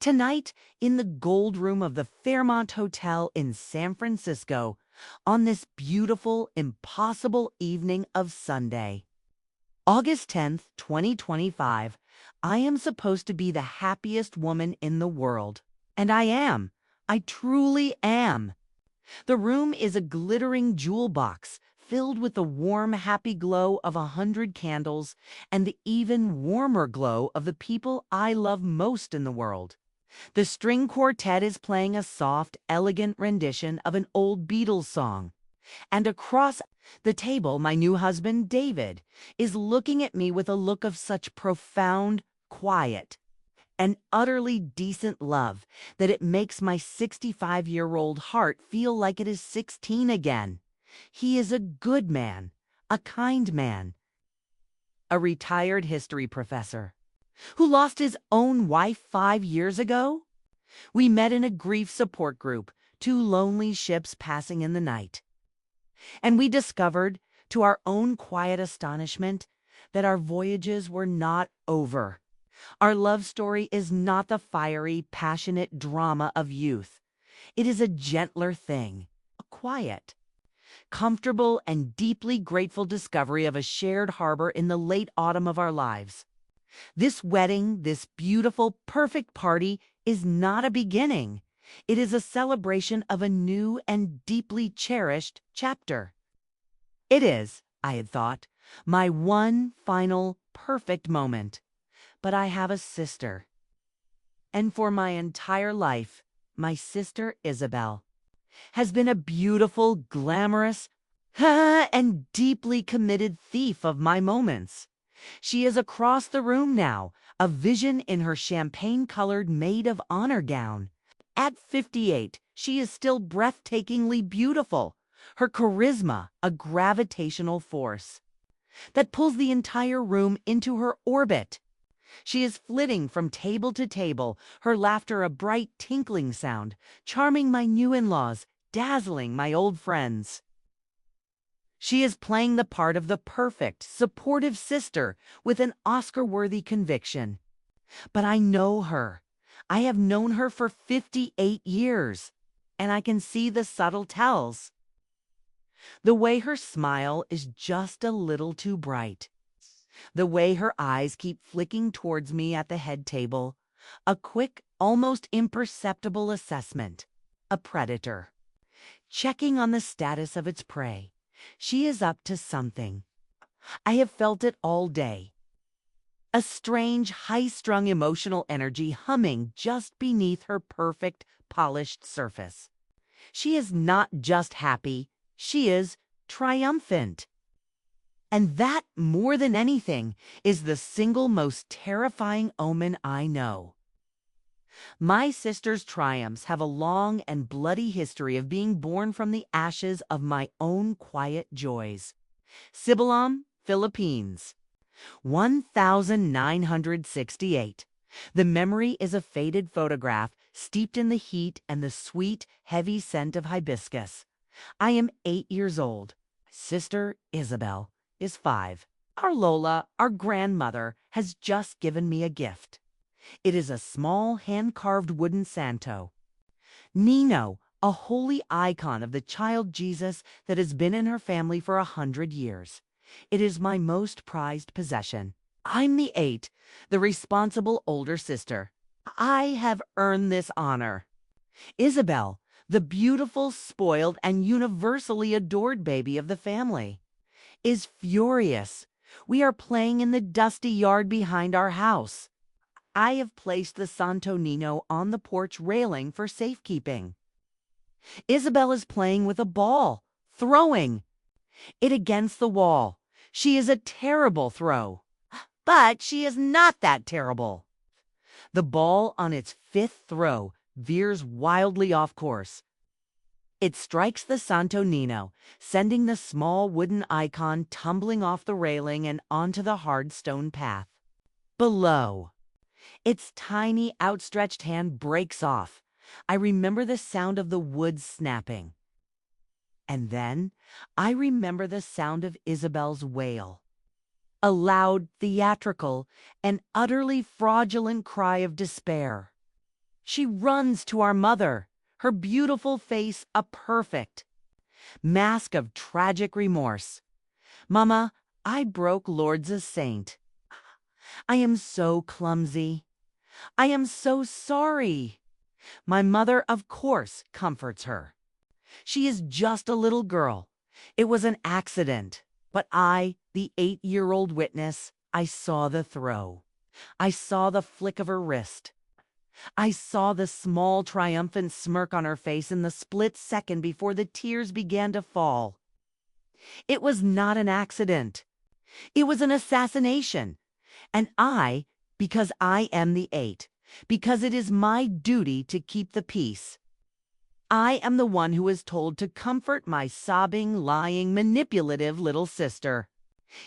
Tonight, in the gold room of the Fairmont Hotel in San Francisco, on this beautiful, impossible evening of Sunday, August 10th, 2025, I am supposed to be the happiest woman in the world. And I am. I truly am. The room is a glittering jewel box filled with the warm, happy glow of 100 candles and the even warmer glow of the people I love most in the world. The string quartet is playing a soft, elegant rendition of an old Beatles song. And across the table, my new husband, David, is looking at me with a look of such profound quiet and utterly decent love that it makes my 65-year-old heart feel like it is 16 again. He is a good man, a kind man, a retired history professor who lost his own wife 5 years ago. We met in a grief support group, two lonely ships passing in the night. And we discovered, to our own quiet astonishment, that our voyages were not over. Our love story is not the fiery, passionate drama of youth. It is a gentler thing, a quiet, comfortable, and deeply grateful discovery of a shared harbor in the late autumn of our lives. This wedding, this beautiful, perfect party, is not a beginning. It is a celebration of a new and deeply cherished chapter. It is, I had thought, my one final perfect moment. But I have a sister. And for my entire life, my sister Isabel has been a beautiful, glamorous, and deeply committed thief of my moments. She is across the room now, a vision in her champagne-colored maid of honor gown. At 58, she is still breathtakingly beautiful, her charisma a gravitational force that pulls the entire room into her orbit. She is flitting from table to table, her laughter a bright tinkling sound, charming my new in-laws, dazzling my old friends. She is playing the part of the perfect, supportive sister with an Oscar-worthy conviction. But I know her. I have known her for 58 years, and I can see the subtle tells. The way her smile is just a little too bright. The way her eyes keep flicking towards me at the head table. A quick, almost imperceptible assessment. A predator. Checking on the status of its prey. She is up to something. I have felt it all day. A strange, high-strung emotional energy humming just beneath her perfect, polished surface. She is not just happy, she is triumphant. And that, more than anything, is the single most terrifying omen I know. My sister's triumphs have a long and bloody history of being born from the ashes of my own quiet joys. Sibulam, Philippines, 1968. The memory is a faded photograph steeped in the heat and the sweet, heavy scent of hibiscus. I am 8 years old. Sister Isabel is 5. Our Lola, our grandmother, has just given me a gift. It is a small hand-carved wooden santo. Nino, a holy icon of the child Jesus that has been in her family for 100 years. It is my most prized possession. I'm the 8, the responsible older sister. I have earned this honor. Isabel, the beautiful, spoiled, and universally adored baby of the family, is furious. We are playing in the dusty yard behind our house. I have placed the Santo Nino on the porch railing for safekeeping. Isabel is playing with a ball, throwing it against the wall. She is a terrible throw, but she is not that terrible. The ball on its 5th throw veers wildly off course. It strikes the Santo Nino, sending the small wooden icon tumbling off the railing and onto the hard stone path. Below, its tiny outstretched hand breaks off. I remember the sound of the wood snapping. And then I remember the sound of Isabel's wail. A loud, theatrical, and utterly fraudulent cry of despair. She runs to our mother, her beautiful face a perfect mask of tragic remorse. "Mama, I broke Lord's saint. I am so clumsy. I am so sorry." My mother, of course, comforts her. "She is just a little girl. It was an accident." But I, the 8-year-old witness, I saw the throw. I saw the flick of her wrist. I saw the small, triumphant smirk on her face in the split second before the tears began to fall. It was not an accident. It was an assassination. And I, because I am the 8, because it is my duty to keep the peace, I am the one who is told to comfort my sobbing, lying, manipulative little sister.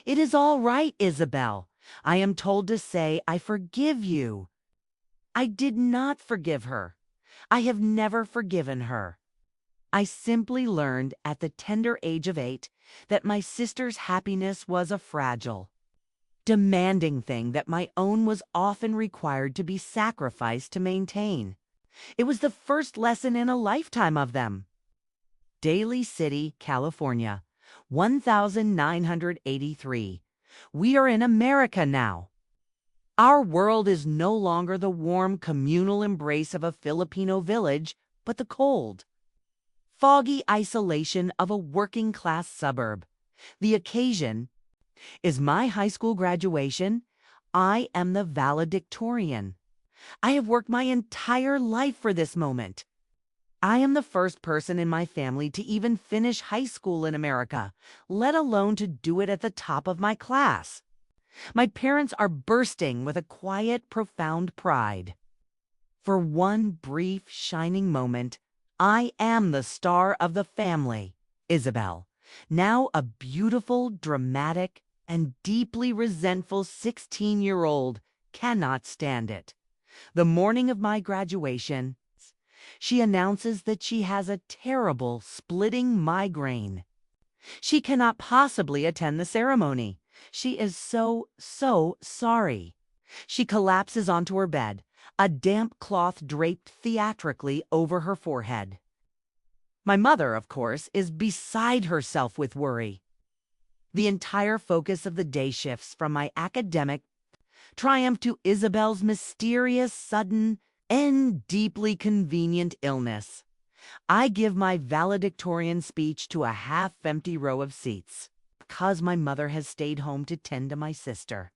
"It is all right, Isabel." I am told to say, "I forgive you." I did not forgive her. I have never forgiven her. I simply learned at the tender age of 8 that my sister's happiness was a fragile, demanding thing that my own was often required to be sacrificed to maintain. It was the first lesson in a lifetime of them. Daly City, California, 1983. We are in America now. Our world is no longer the warm communal embrace of a Filipino village, but the cold, foggy isolation of a working-class suburb. The occasion is my high school graduation. I am the valedictorian. I have worked my entire life for this moment. I am the first person in my family to even finish high school in America, let alone to do it at the top of my class. My parents are bursting with a quiet, profound pride. For one brief, shining moment, I am the star of the family. Isabel, now a beautiful, dramatic, and deeply resentful 16-year-old, cannot stand it. The morning of my graduation, she announces that she has a terrible, splitting migraine. She cannot possibly attend the ceremony. She is so sorry. She collapses onto her bed, a damp cloth draped theatrically over her forehead. My mother, of course, is beside herself with worry. The entire focus of the day shifts from my academic triumph to Isabel's mysterious, sudden, and deeply convenient illness. I give my valedictorian speech to a half-empty row of seats, because my mother has stayed home to tend to my sister.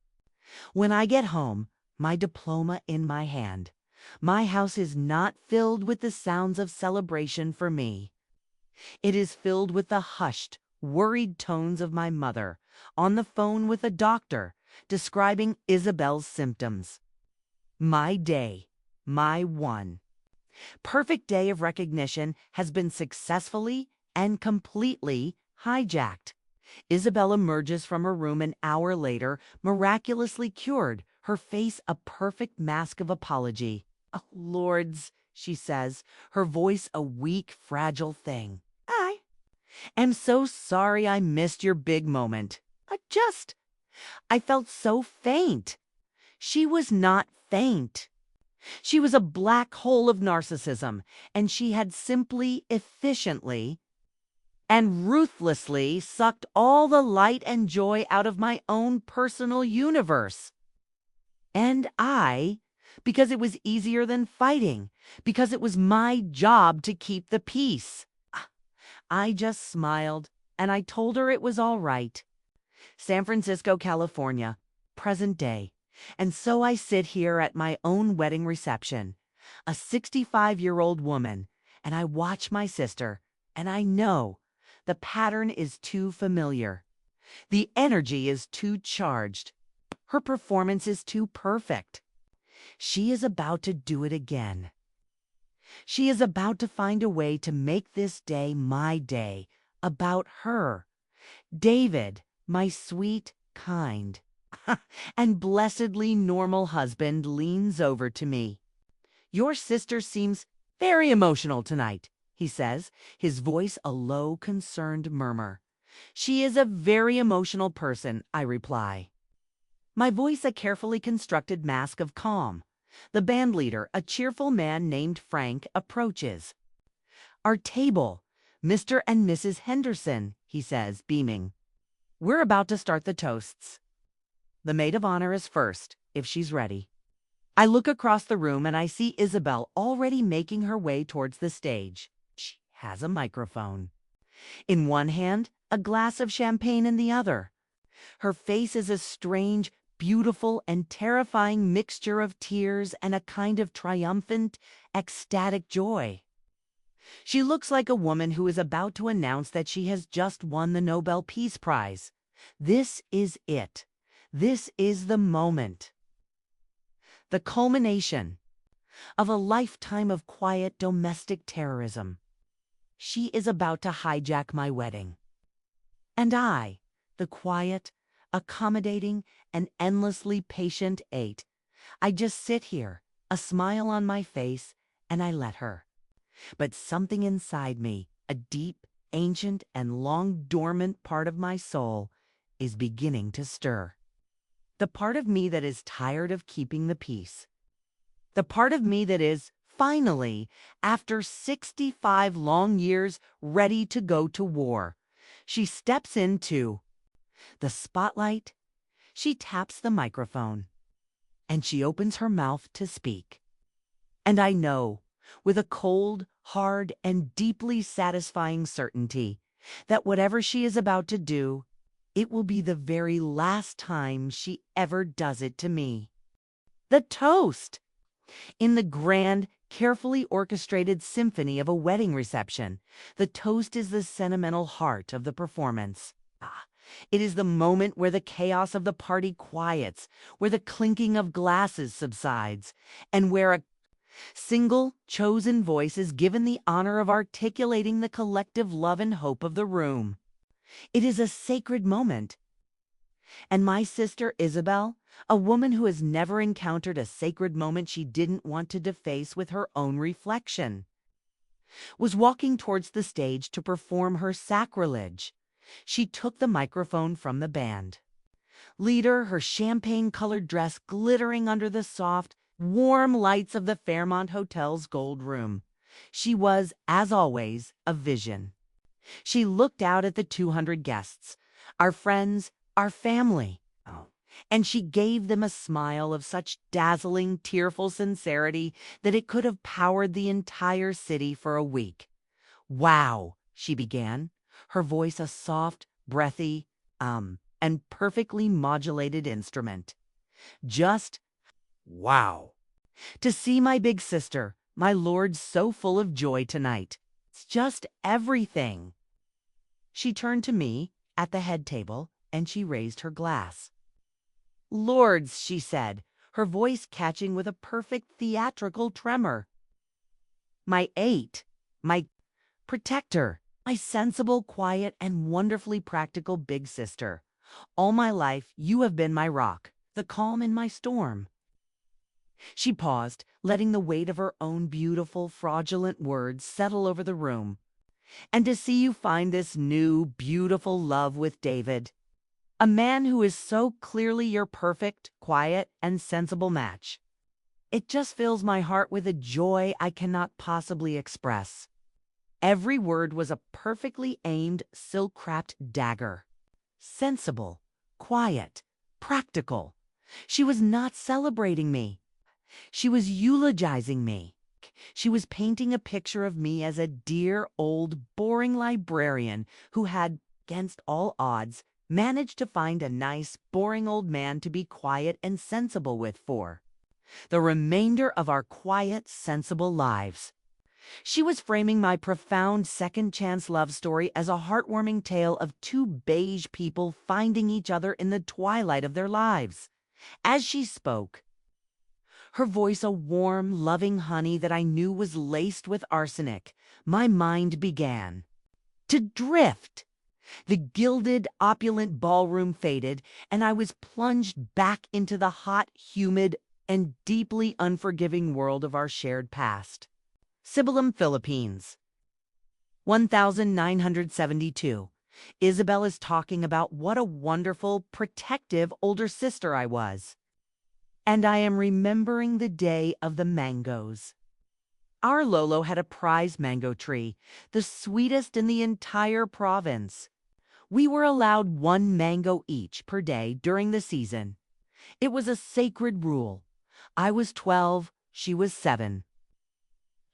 When I get home, my diploma in my hand, my house is not filled with the sounds of celebration for me. It is filled with the hushed, worried tones of my mother on the phone with a doctor describing Isabel's symptoms. My day, my one perfect day of recognition has been successfully and completely hijacked. Isabel emerges from her room an hour later, miraculously cured, her face a perfect mask of apology. "Oh, Lords," she says, her voice a weak, fragile thing. "I am so sorry I missed your big moment. I felt so faint." She was not faint. She was a black hole of narcissism, and she had simply, efficiently, and ruthlessly sucked all the light and joy out of my own personal universe. And I, because it was easier than fighting, because it was my job to keep the peace, I just smiled, and I told her it was all right. San Francisco, California, present day. And so I sit here at my own wedding reception, a 65-year-old woman, and I watch my sister, and I know the pattern is too familiar. The energy is too charged. Her performance is too perfect. She is about to do it again. She is about to find a way to make this day my day, about her. David, my sweet, kind, and blessedly normal husband, leans over to me. "Your sister seems very emotional tonight," he says, his voice a low, concerned murmur. "She is a very emotional person," I reply. My voice a carefully constructed mask of calm. The band leader, a cheerful man named Frank, approaches. "Our table, Mr. and Mrs. Henderson," he says, beaming. "We're about to start the toasts. The maid of honor is first, if she's ready." I look across the room and I see Isabel already making her way towards the stage. She has a microphone. In one hand, a glass of champagne in the other. Her face is a strange, beautiful, and terrifying mixture of tears and a kind of triumphant, ecstatic joy. She looks like a woman who is about to announce that she has just won the Nobel Peace Prize. This is it. This is the moment. The culmination of a lifetime of quiet domestic terrorism. She is about to hijack my wedding. And I, the quiet, accommodating, and endlessly patient 8, I just sit here, a smile on my face, and I let her. But something inside me, a deep, ancient, and long dormant part of my soul, is beginning to stir. The part of me that is tired of keeping the peace. The part of me that is, finally, after 65 long years, ready to go to war. She steps into the spotlight. She taps the microphone. And she opens her mouth to speak. And I know, with a cold, hard, and deeply satisfying certainty, that whatever she is about to do, it will be the very last time she ever does it to me. The toast! In the grand, carefully orchestrated symphony of a wedding reception, the toast is the sentimental heart of the performance. It is the moment where the chaos of the party quiets, where the clinking of glasses subsides, and where a single, chosen voice is given the honor of articulating the collective love and hope of the room. It is a sacred moment. And my sister Isabel, a woman who has never encountered a sacred moment she didn't want to deface with her own reflection, was walking towards the stage to perform her sacrilege. She took the microphone from the band leader, her champagne-colored dress glittering under the soft, warm lights of the Fairmont Hotel's gold room. She was, as always, a vision. She looked out at the 200 guests, our friends, our family, and she gave them a smile of such dazzling, tearful sincerity that it could have powered the entire city for a week. "Wow," she began, her voice a soft, breathy, and perfectly modulated instrument. "Just wow. To see my big sister, my lord, so full of joy tonight. It's just everything." She turned to me at the head table and she raised her glass. "Lords," she said, her voice catching with a perfect theatrical tremor. "My 8, my protector, my sensible, quiet, and wonderfully practical big sister. All my life, you have been my rock, the calm in my storm." She paused, letting the weight of her own beautiful, fraudulent words settle over the room. "And to see you find this new, beautiful love with David, a man who is so clearly your perfect, quiet, and sensible match. It just fills my heart with a joy I cannot possibly express." Every word was a perfectly aimed, silk-wrapped dagger. Sensible, quiet, practical. She was not celebrating me. She was eulogizing me. She was painting a picture of me as a dear, old, boring librarian who had, against all odds, managed to find a nice, boring old man to be quiet and sensible with for the remainder of our quiet, sensible lives. She was framing my profound second-chance love story as a heartwarming tale of two beige people finding each other in the twilight of their lives. As she spoke, her voice a warm, loving honey that I knew was laced with arsenic, my mind began to drift. The gilded, opulent ballroom faded, and I was plunged back into the hot, humid, and deeply unforgiving world of our shared past. Sibilum, Philippines. 1972. Isabel is talking about what a wonderful, protective older sister I was. And I am remembering the day of the mangoes. Our Lolo had a prize mango tree, the sweetest in the entire province. We were allowed one mango each per day during the season. It was a sacred rule. I was 12, she was 7.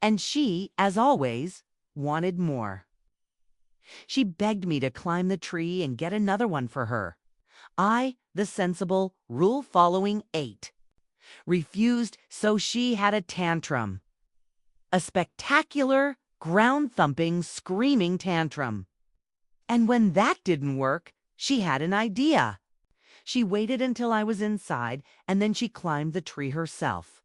And she, as always, wanted more. She begged me to climb the tree and get another one for her. I, the sensible, rule-following 8, refused, so she had a tantrum. A spectacular, ground-thumping, screaming tantrum. And when that didn't work, she had an idea. She waited until I was inside, and then she climbed the tree herself.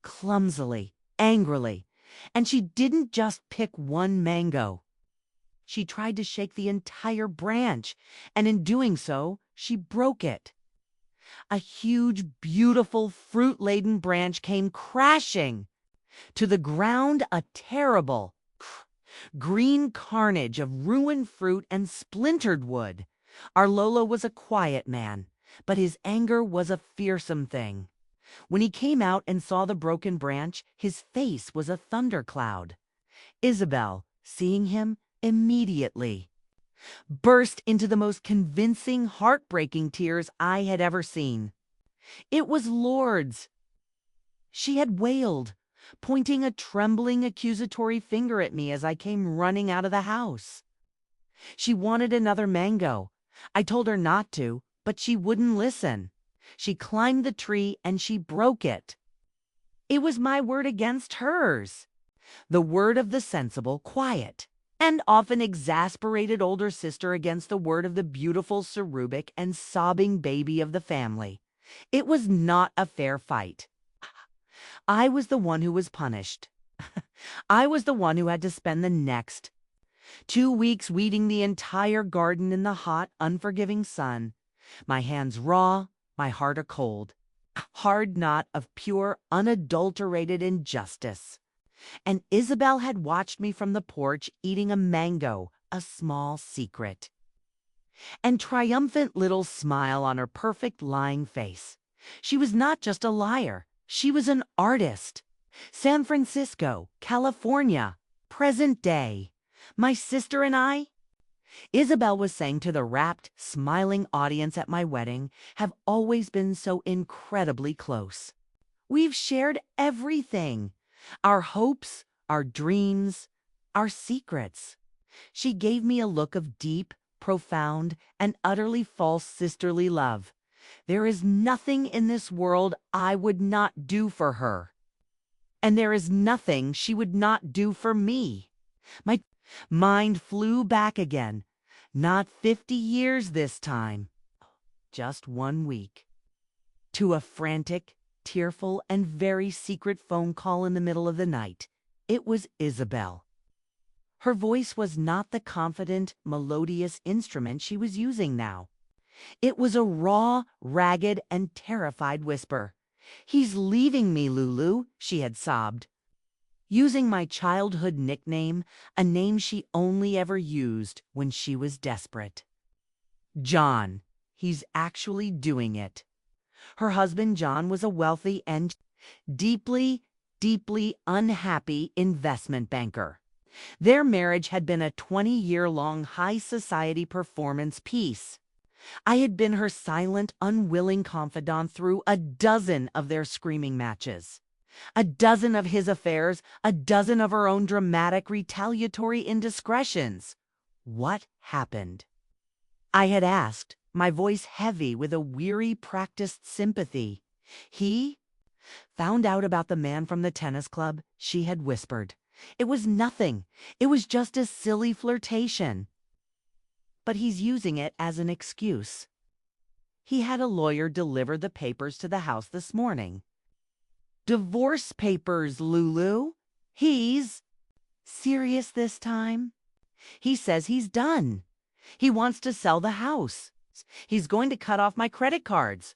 Clumsily, angrily, and she didn't just pick one mango. She tried to shake the entire branch, and in doing so, she broke it. A huge, beautiful, fruit-laden branch came crashing to the ground, a terrible, green carnage of ruined fruit and splintered wood. Our Lolo was a quiet man, but his anger was a fearsome thing. When he came out and saw the broken branch, his face was a thundercloud. Isabel, seeing him, immediately burst into the most convincing, heartbreaking tears I had ever seen. It was Lourdes. She had wailed, pointing a trembling, accusatory finger at me as I came running out of the house. She wanted another mango. I told her not to, but she wouldn't listen. She climbed the tree and she broke it. It was my word against hers, the word of the sensible, quiet, and often exasperated older sister against the word of the beautiful, cherubic, and sobbing baby of the family. It was not a fair fight. I was the one who was punished. I was the one who had to spend the next 2 weeks weeding the entire garden in the hot, unforgiving sun. My hands raw, my heart a cold. Hard knot of pure, unadulterated injustice. And Isabel had watched me from the porch eating a mango, a small secret. And triumphant little smile on her perfect lying face. She was not just a liar. She was an artist. San Francisco, California, present day. My sister and I, Isabel was saying to the rapt, smiling audience at my wedding, have always been so incredibly close. We've shared everything. Our hopes, our dreams, our secrets. She gave me a look of deep, profound, and utterly false sisterly love. There is nothing in this world I would not do for her. And there is nothing she would not do for me. My mind flew back again. Not 50 years this time. Just 1 week. To a frantic, tearful, and very secret phone call in the middle of the night. It was Isabel. Her voice was not the confident, melodious instrument she was using now. It was a raw, ragged, and terrified whisper. "He's leaving me, Lulu," she had sobbed. Using my childhood nickname, a name she only ever used when she was desperate. John. He's actually doing it. Her husband, John, was a wealthy and deeply, deeply unhappy investment banker. Their marriage had been a 20-year-long high society performance piece. I had been her silent, unwilling confidant through a dozen of their screaming matches. A dozen of his affairs, a dozen of her own dramatic, retaliatory indiscretions. What happened? I had asked, my voice heavy with a weary, practiced sympathy. He found out about the man from the tennis club, she had whispered. It was nothing. It was just a silly flirtation. But he's using it as an excuse. He had a lawyer deliver the papers to the house this morning. Divorce papers, Lulu. He's serious this time. He says he's done. He wants to sell the house. He's going to cut off my credit cards.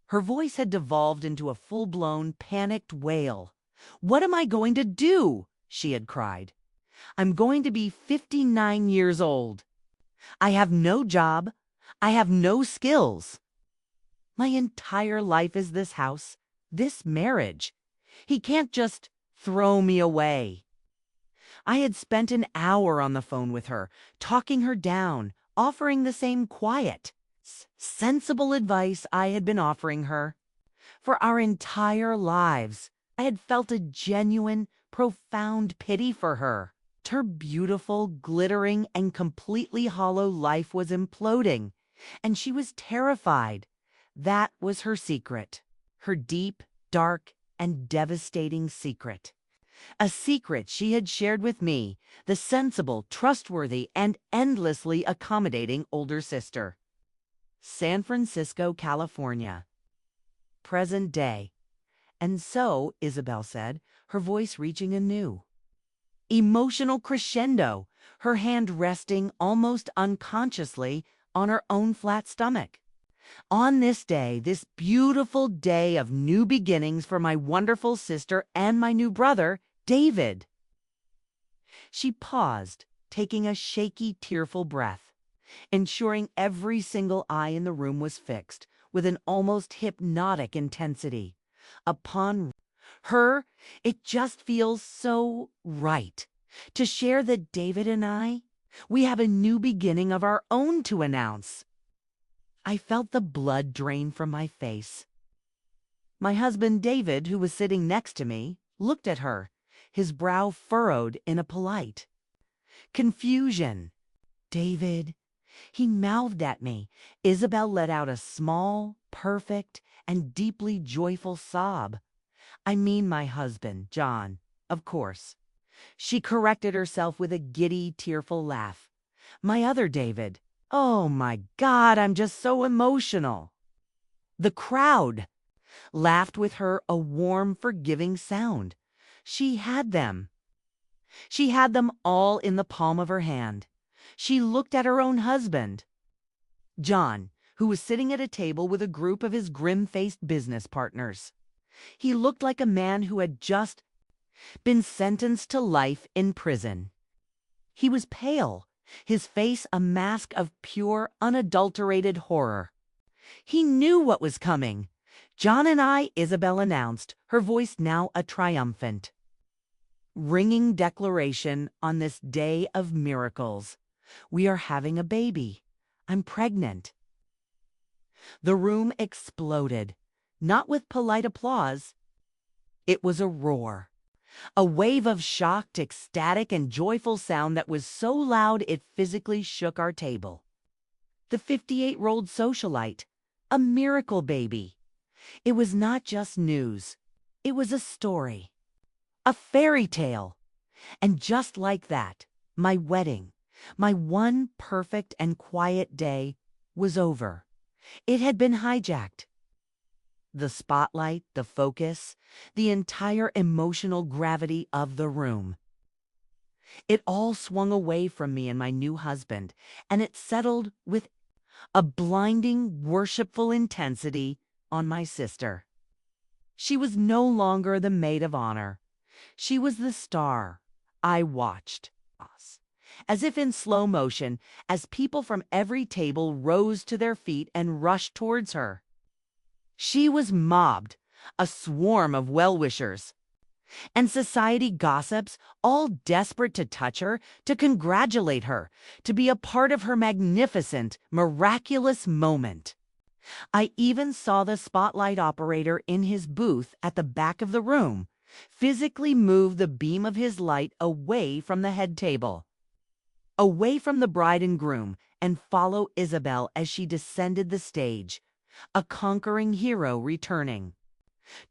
Her voice had devolved into a full-blown, panicked wail. "What am I going to do?" she had cried. "I'm going to be 59 years old. I have no job. I have no skills. My entire life is this house, this marriage. He can't just throw me away. I had spent an hour on the phone with her, talking her down, offering the same quiet, sensible advice I had been offering her. For our entire lives, I had felt a genuine, profound pity for her. Her beautiful, glittering, and completely hollow life was imploding, and she was terrified. That was her secret, her deep, dark, and devastating secret. A secret she had shared with me, the sensible, trustworthy, and endlessly accommodating older sister. San Francisco, California. Present day. And so, Isabel said, her voice reaching a new emotional crescendo, her hand resting almost unconsciously on her own flat stomach. On this day, this beautiful day of new beginnings for my wonderful sister and my new brother, David. She paused, taking a shaky, tearful breath, ensuring every single eye in the room was fixed with an almost hypnotic intensity. Upon her, it just feels so right to share that David and I, we have a new beginning of our own to announce. I felt the blood drain from my face. My husband David, who was sitting next to me, looked at her, his brow furrowed in a polite confusion. David, he mouthed at me. Isabel let out a small, perfect, and deeply joyful sob. I mean my husband, John, of course. She corrected herself with a giddy, tearful laugh. My other David. Oh my God, I'm just so emotional. The crowd laughed with her, a warm, forgiving sound. She had them. She had them all in the palm of her hand. She looked at her own husband, John, who was sitting at a table with a group of his grim-faced business partners. He looked like a man who had just been sentenced to life in prison. He was pale, his face a mask of pure, unadulterated horror. He knew what was coming. John and I, Isabel announced, her voice now a triumphant, ringing declaration on this day of miracles. We are having a baby. I'm pregnant. The room exploded, not with polite applause. It was a roar. A wave of shocked, ecstatic, and joyful sound that was so loud it physically shook our table. The 58-year-old socialite, a miracle baby. It was not just news. It was a story, a fairy tale. And just like that, my wedding, my one perfect and quiet day, was over. It had been hijacked. The spotlight, the focus, the entire emotional gravity of the room. It all swung away from me and my new husband, and it settled with a blinding, worshipful intensity on my sister. She was no longer the maid of honor. She was the star. I watched us, as if in slow motion, as people from every table rose to their feet and rushed towards her. She was mobbed, a swarm of well-wishers, and society gossips, all desperate to touch her, to congratulate her, to be a part of her magnificent, miraculous moment. I even saw the spotlight operator in his booth at the back of the room physically move the beam of his light away from the head table, away from the bride and groom, and follow Isabel as she descended the stage, a conquering hero returning.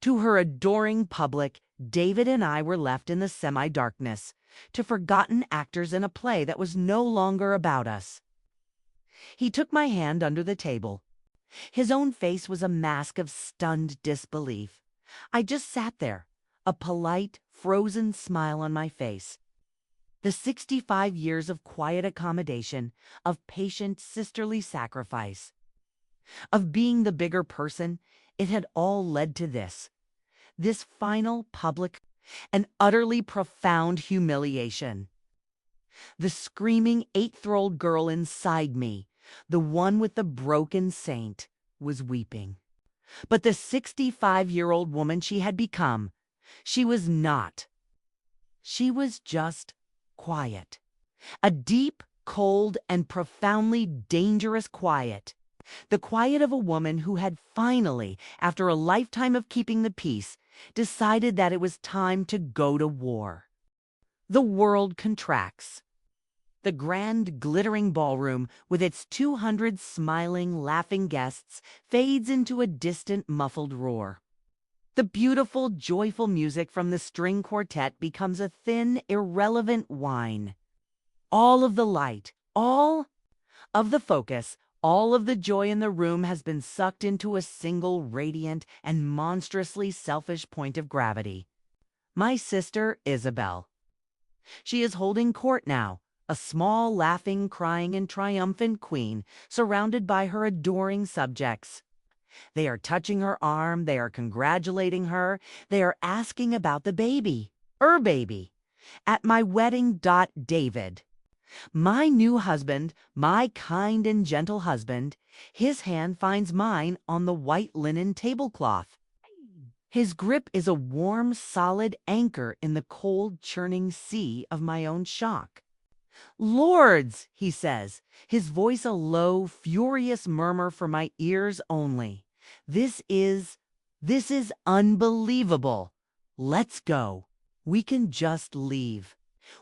To her adoring public, David and I were left in the semi-darkness, to forgotten actors in a play that was no longer about us. He took my hand under the table. His own face was a mask of stunned disbelief. I just sat there, a polite, frozen smile on my face. The 65 years of quiet accommodation, of patient sisterly sacrifice, of being the bigger person, it had all led to this final public and utterly profound humiliation. The screaming 8-year-old girl inside me, the one with the broken saint, was weeping. But the 65-year-old woman she had become, she was not. She was just quiet. A deep, cold, and profoundly dangerous quiet. The quiet of a woman who had finally, after a lifetime of keeping the peace, decided that it was time to go to war. The world contracts. The grand, glittering ballroom, with its 200 smiling, laughing guests, fades into a distant, muffled roar. The beautiful, joyful music from the string quartet becomes a thin, irrelevant whine. All of the light, all of the focus, all of the joy in the room has been sucked into a single radiant and monstrously selfish point of gravity. My sister, Isabel. She is holding court now, a small, laughing, crying, and triumphant queen, surrounded by her adoring subjects. They are touching her arm, they are congratulating her, they are asking about the baby, her baby. At my wedding, David. My new husband, my kind and gentle husband, his hand finds mine on the white linen tablecloth. His grip is a warm, solid anchor in the cold, churning sea of my own shock. "Lords," he says, his voice a low, furious murmur for my ears only. This is unbelievable. Let's go. We can just leave.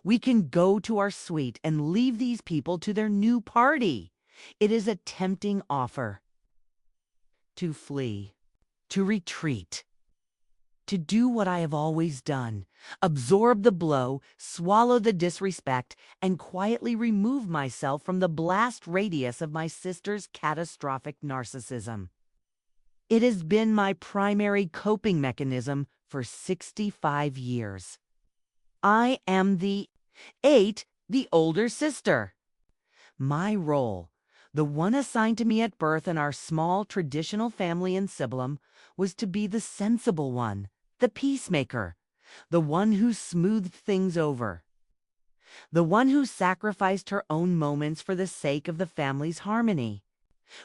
We can go to our suite and leave these people to their new party. It is a tempting offer. To flee, to retreat, to do what I have always done, absorb the blow, swallow the disrespect, and quietly remove myself from the blast radius of my sister's catastrophic narcissism. It has been my primary coping mechanism for 65 years. I am the older sister. My role, the one assigned to me at birth in our small traditional family in Siblum, was to be the sensible one, the peacemaker, the one who smoothed things over, the one who sacrificed her own moments for the sake of the family's harmony,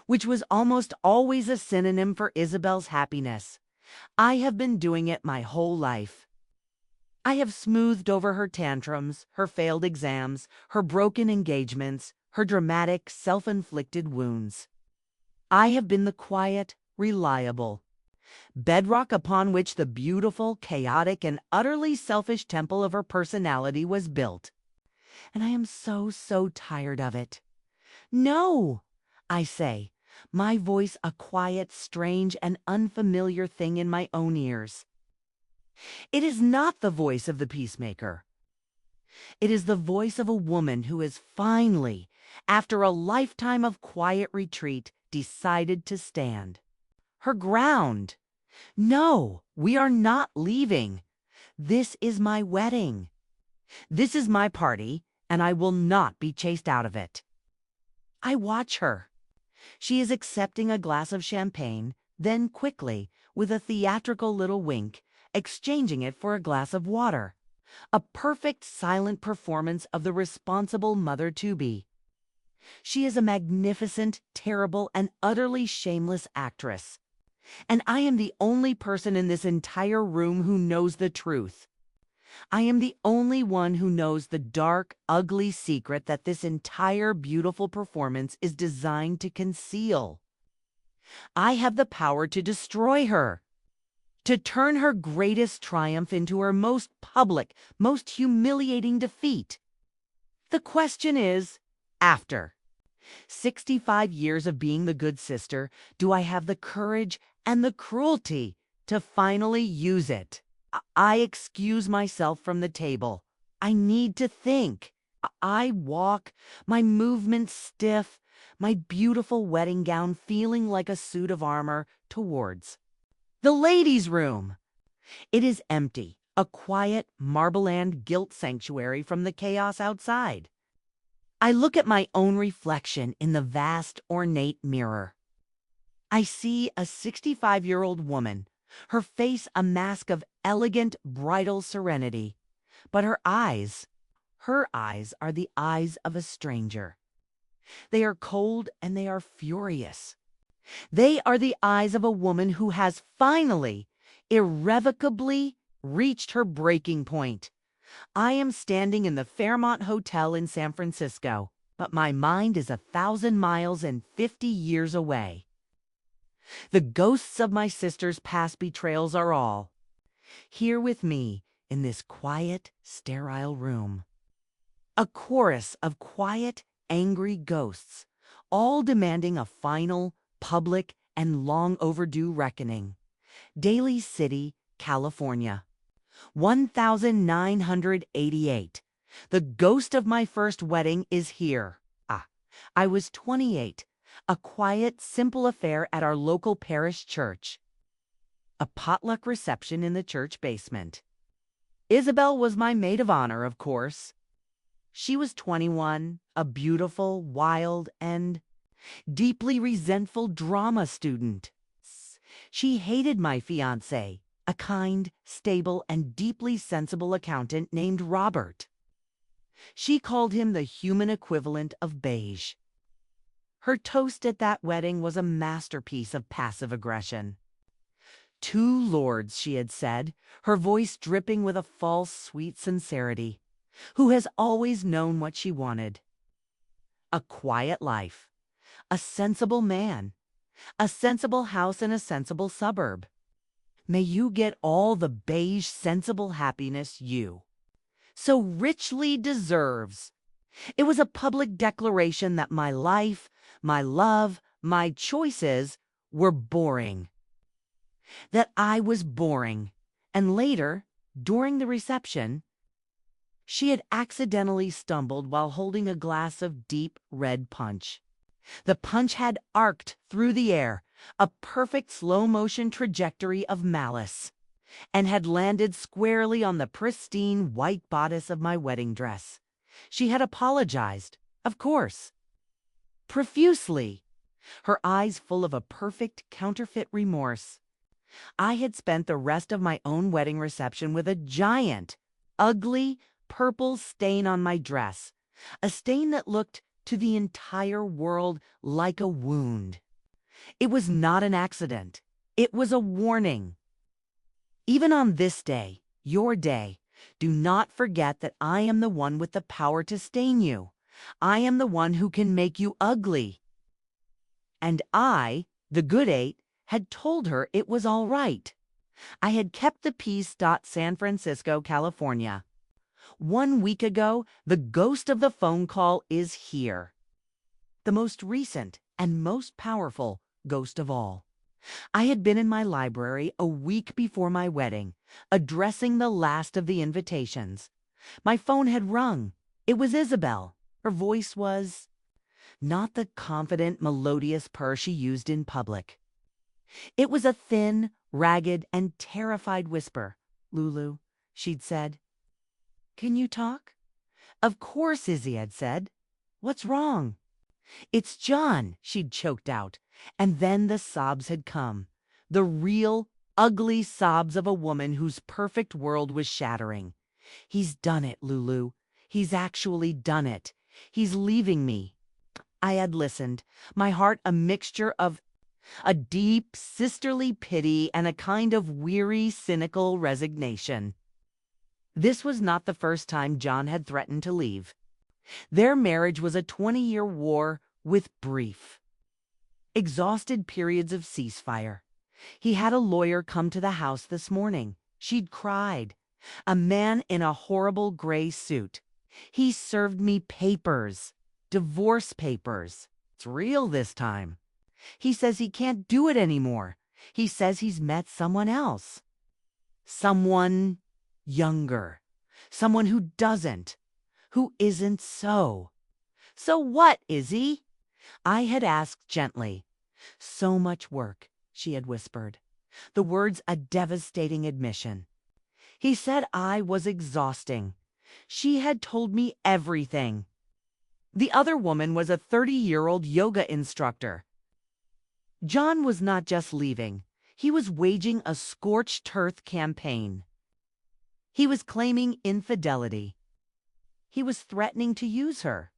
which was almost always a synonym for Isabel's happiness. I have been doing it my whole life. I have smoothed over her tantrums, her failed exams, her broken engagements, her dramatic, self-inflicted wounds. I have been the quiet, reliable bedrock upon which the beautiful, chaotic, and utterly selfish temple of her personality was built. And I am so tired of it. No, I say, my voice a quiet, strange, and unfamiliar thing in my own ears. It is not the voice of the peacemaker. It is the voice of a woman who has finally, after a lifetime of quiet retreat, decided to stand her ground. No, we are not leaving. This is my wedding. This is my party, and I will not be chased out of it. I watch her. She is accepting a glass of champagne, then quickly, with a theatrical little wink, exchanging it for a glass of water. A perfect silent performance of the responsible mother-to-be. She is a magnificent, terrible, and utterly shameless actress. And I am the only person in this entire room who knows the truth. I am the only one who knows the dark, ugly secret that this entire beautiful performance is designed to conceal. I have the power to destroy her, to turn her greatest triumph into her most public, most humiliating defeat. The question is, after 65 years of being the good sister, do I have the courage and the cruelty to finally use it? I excuse myself from the table. I need to think. I walk, my movements stiff, my beautiful wedding gown feeling like a suit of armor, towards the ladies' room. It is empty, a quiet, marble-and gilt sanctuary from the chaos outside. I look at my own reflection in the vast, ornate mirror. I see a 65-year-old woman, her face a mask of elegant, bridal serenity, but her eyes are the eyes of a stranger. They are cold and they are furious. They are the eyes of a woman who has finally, irrevocably reached her breaking point. I am standing in the Fairmont Hotel in San Francisco, but my mind is 1,000 miles and 50 years away. The ghosts of my sister's past betrayals are all here with me in this quiet, sterile room. A chorus of quiet, angry ghosts, all demanding a final, public, and long overdue reckoning. Daly City, California. 1988. The ghost of my first wedding is here. I was 28. A quiet, simple affair at our local parish church. A potluck reception in the church basement. Isabel was my maid of honor, of course. She was 21, a beautiful, wild, and deeply resentful drama student. She hated my fiancé, a kind, stable, and deeply sensible accountant named Robert. She called him the human equivalent of beige. Her toast at that wedding was a masterpiece of passive aggression. "Two lords," she had said, her voice dripping with a false, sweet sincerity, "who has always known what she wanted. A quiet life, a sensible man, a sensible house in a sensible suburb. May you get all the beige, sensible happiness you so richly deserves." It was a public declaration that my life, my love, my choices were boring. That I was boring. And later, during the reception, she had accidentally stumbled while holding a glass of deep red punch. The punch had arced through the air, a perfect slow-motion trajectory of malice, and had landed squarely on the pristine white bodice of my wedding dress. She had apologized, of course, profusely, her eyes full of a perfect counterfeit remorse. I had spent the rest of my own wedding reception with a giant, ugly, purple stain on my dress, a stain that looked to the entire world like a wound. It was not an accident. It was a warning. Even on this day, your day, do not forget that I am the one with the power to stain you. I am the one who can make you ugly. And I, the good 8, had told her it was all right. I had kept the peace. San Francisco, California. 1 week ago, the ghost of the phone call is here. The most recent and most powerful ghost of all. I had been in my library a week before my wedding, addressing the last of the invitations. My phone had rung. It was Isabel. Her voice was not the confident, melodious purr she used in public. It was a thin, ragged, and terrified whisper. "Lulu," she'd said. "Can you talk?" Of course, Izzy had said. "What's wrong?" "It's John," she'd choked out. And then the sobs had come. The real, ugly sobs of a woman whose perfect world was shattering. "He's done it, Lulu. He's actually done it. He's leaving me." I had listened, my heart a mixture of a deep, sisterly pity and a kind of weary, cynical resignation. This was not the first time John had threatened to leave. Their marriage was a 20-year war with brief, exhausted periods of ceasefire. He had a lawyer come to the house this morning. She'd cried. A man in a horrible gray suit. He served me papers. Divorce papers. It's real this time. He says he can't do it anymore. He says he's met someone else. Someone younger. Someone who doesn't. Who isn't so. "So what, Izzy?" I had asked gently. "So much work," she had whispered. The words a devastating admission. He said I was exhausting. She had told me everything. The other woman was a 30-year-old yoga instructor. John was not just leaving. He was waging a scorched earth campaign. He was claiming infidelity. He was threatening to use her.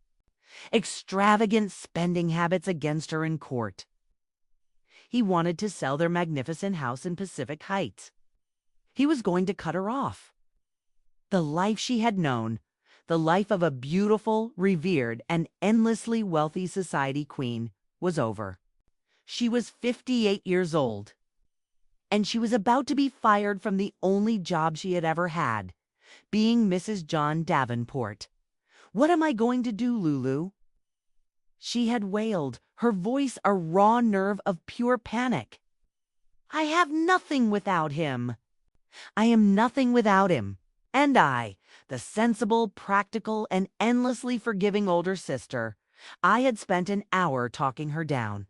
Extravagant spending habits against her in court. he wanted to sell their magnificent house in Pacific Heights. He was going to cut her off. The life she had known, the life of a beautiful, revered, and endlessly wealthy society queen, was over. She was 58 years old, and she was about to be fired from the only job she had ever had, being Mrs. John Davenport. "What am I going to do, Lulu?" She had wailed, her voice a raw nerve of pure panic. "I have nothing without him. I am nothing without him." And I, the sensible, practical, and endlessly forgiving older sister, I had spent an hour talking her down.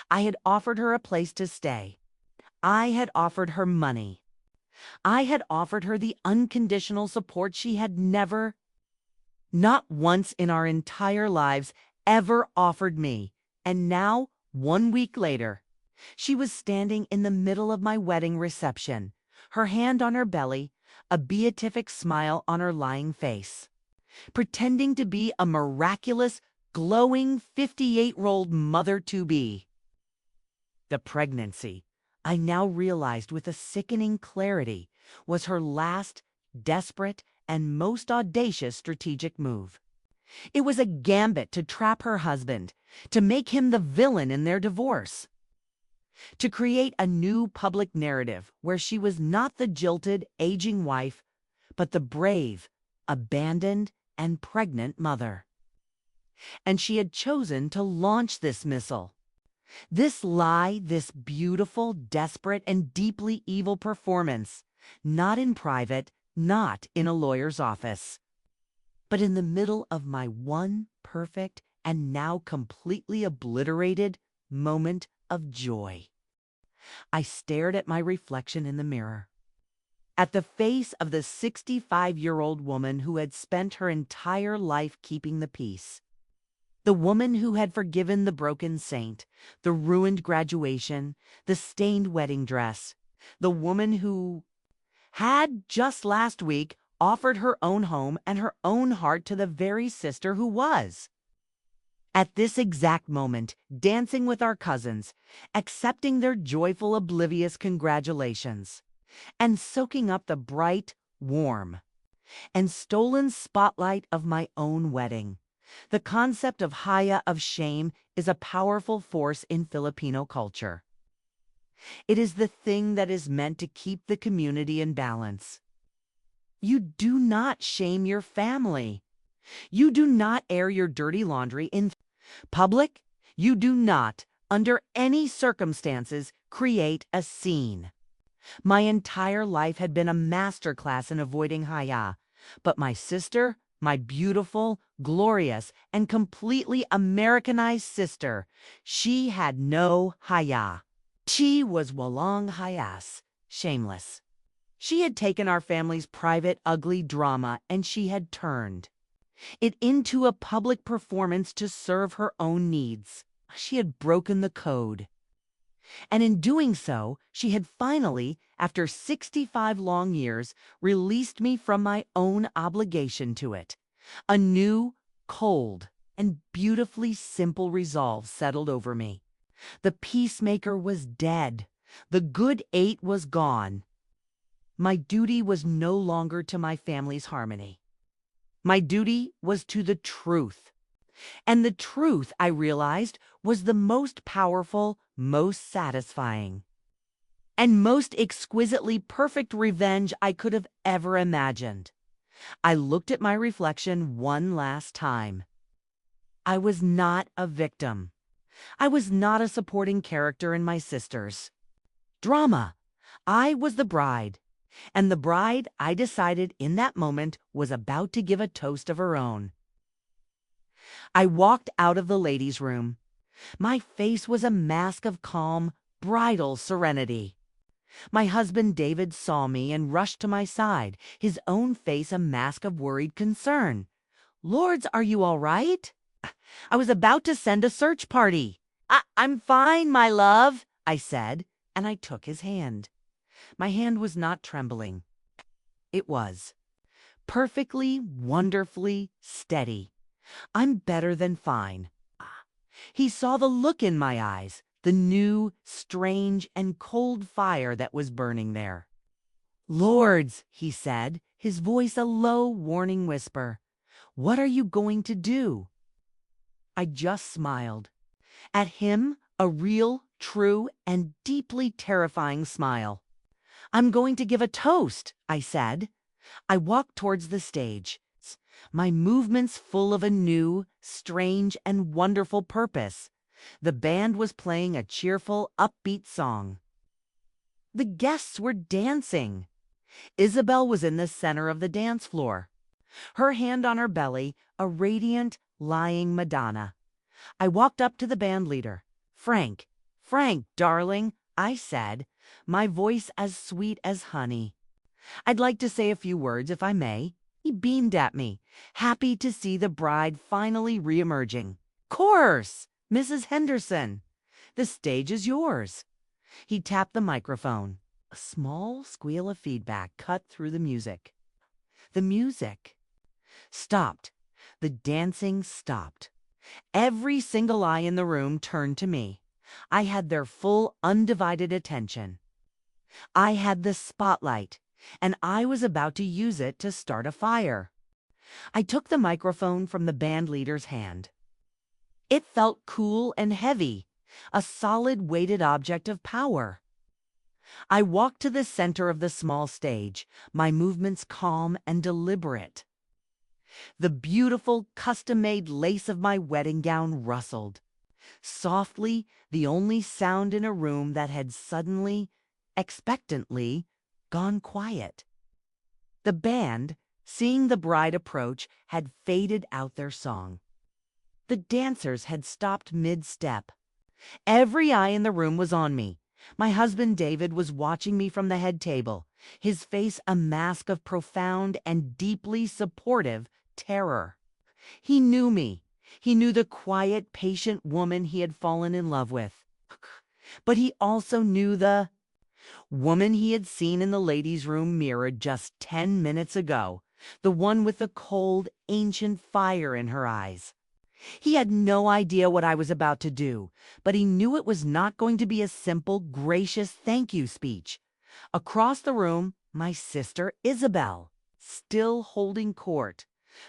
I had offered her a place to stay. I had offered her money. I had offered her the unconditional support she had never, not once in our entire lives, ever offered me. And now, 1 week later, she was standing in the middle of my wedding reception, her hand on her belly, a beatific smile on her lying face, pretending to be a miraculous, glowing 58-year-old mother-to-be. The pregnancy, I now realized with a sickening clarity, was her last, desperate, and most audacious strategic move. It was a gambit to trap her husband, to make him the villain in their divorce, to create a new public narrative where she was not the jilted, aging wife, but the brave, abandoned, and pregnant mother. And she had chosen to launch this missile. This lie, this beautiful, desperate, and deeply evil performance, not in private, not in a lawyer's office, but in the middle of my one perfect and now completely obliterated moment of joy. I stared at my reflection in the mirror, at the face of the 65-year-old woman who had spent her entire life keeping the peace. The woman who had forgiven the broken saint, the ruined graduation, the stained wedding dress. The woman who had, just last week, offered her own home and her own heart to the very sister who was, at this exact moment, dancing with our cousins, accepting their joyful, oblivious congratulations, and soaking up the bright, warm, and stolen spotlight of my own wedding. The concept of haya, of shame, is a powerful force in Filipino culture. It is the thing that is meant to keep the community in balance. You do not shame your family. You do not air your dirty laundry in public. You do not, under any circumstances, create a scene. My entire life had been a masterclass in avoiding haya, but my sister, my beautiful, glorious, and completely Americanized sister, she had no haya. She was walang hayas, shameless. She had taken our family's private, ugly drama and she had turned it into a public performance to serve her own needs. She had broken the code. And in doing so, she had finally, after 65 long years, released me from my own obligation to it. A new, cold, and beautifully simple resolve settled over me. The peacemaker was dead. The good 8 was gone. My duty was no longer to my family's harmony. My duty was to the truth. And the truth, I realized, was the most powerful, most satisfying, and most exquisitely perfect revenge I could have ever imagined. I looked at my reflection one last time. I was not a victim. I was not a supporting character in my sister's drama. I was the bride. And the bride, I decided in that moment, was about to give a toast of her own. I walked out of the ladies' room. My face was a mask of calm, bridal serenity. My husband David saw me and rushed to my side, his own face a mask of worried concern. "Lords, are you all right?" "I was about to send a search party." I'm fine, my love," I said, and I took his hand. My hand was not trembling. It was perfectly, wonderfully steady. "I'm better than fine." He saw the look in my eyes, the new, strange, and cold fire that was burning there. "Lords," he said, his voice a low, warning whisper, "what are you going to do?" I just smiled. At him, a real, true, and deeply terrifying smile. "I'm going to give a toast," I said. I walked towards the stage, my movements full of a new, strange, and wonderful purpose. The band was playing a cheerful, upbeat song. The guests were dancing. Isabel was in the center of the dance floor, her hand on her belly, a radiant, lying Madonna. I walked up to the band leader. Frank, darling," I said, my voice as sweet as honey. "I'd like to say a few words, if I may." He beamed at me, happy to see the bride finally re-emerging. "Course, Mrs. Henderson. The stage is yours." He tapped the microphone. A small squeal of feedback cut through the music. The music stopped. The dancing stopped. Every single eye in the room turned to me. I had their full, undivided attention. I had the spotlight, and I was about to use it to start a fire. I took the microphone from the band leader's hand. It felt cool and heavy, a solid weighted object of power. I walked to the center of the small stage, my movements calm and deliberate. The beautiful, custom-made lace of my wedding gown rustled. Softly, the only sound in a room that had suddenly, expectantly, gone quiet. The band, seeing the bride approach, had faded out their song. The dancers had stopped mid-step. Every eye in the room was on me. My husband David was watching me from the head table, his face a mask of profound and deeply supportive terror. He knew me. He knew the quiet, patient woman he had fallen in love with. But he also knew the woman he had seen in the ladies' room mirror just 10 minutes ago, the one with the cold, ancient fire in her eyes. He had no idea what I was about to do, but he knew it was not going to be a simple, gracious thank you speech. Across the room, my sister Isabel, still holding court,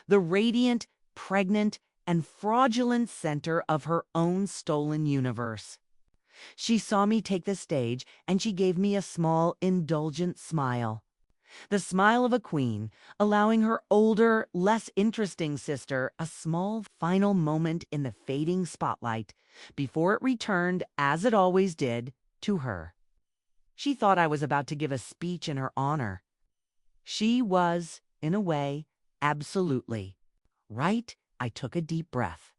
the radiant, pregnant, and fraudulent center of her own stolen universe. She saw me take the stage, and she gave me a small, indulgent smile. The smile of a queen, allowing her older, less interesting sister a small final moment in the fading spotlight before it returned, as it always did, to her. She thought I was about to give a speech in her honor. She was, in a way, absolutely right. I took a deep breath.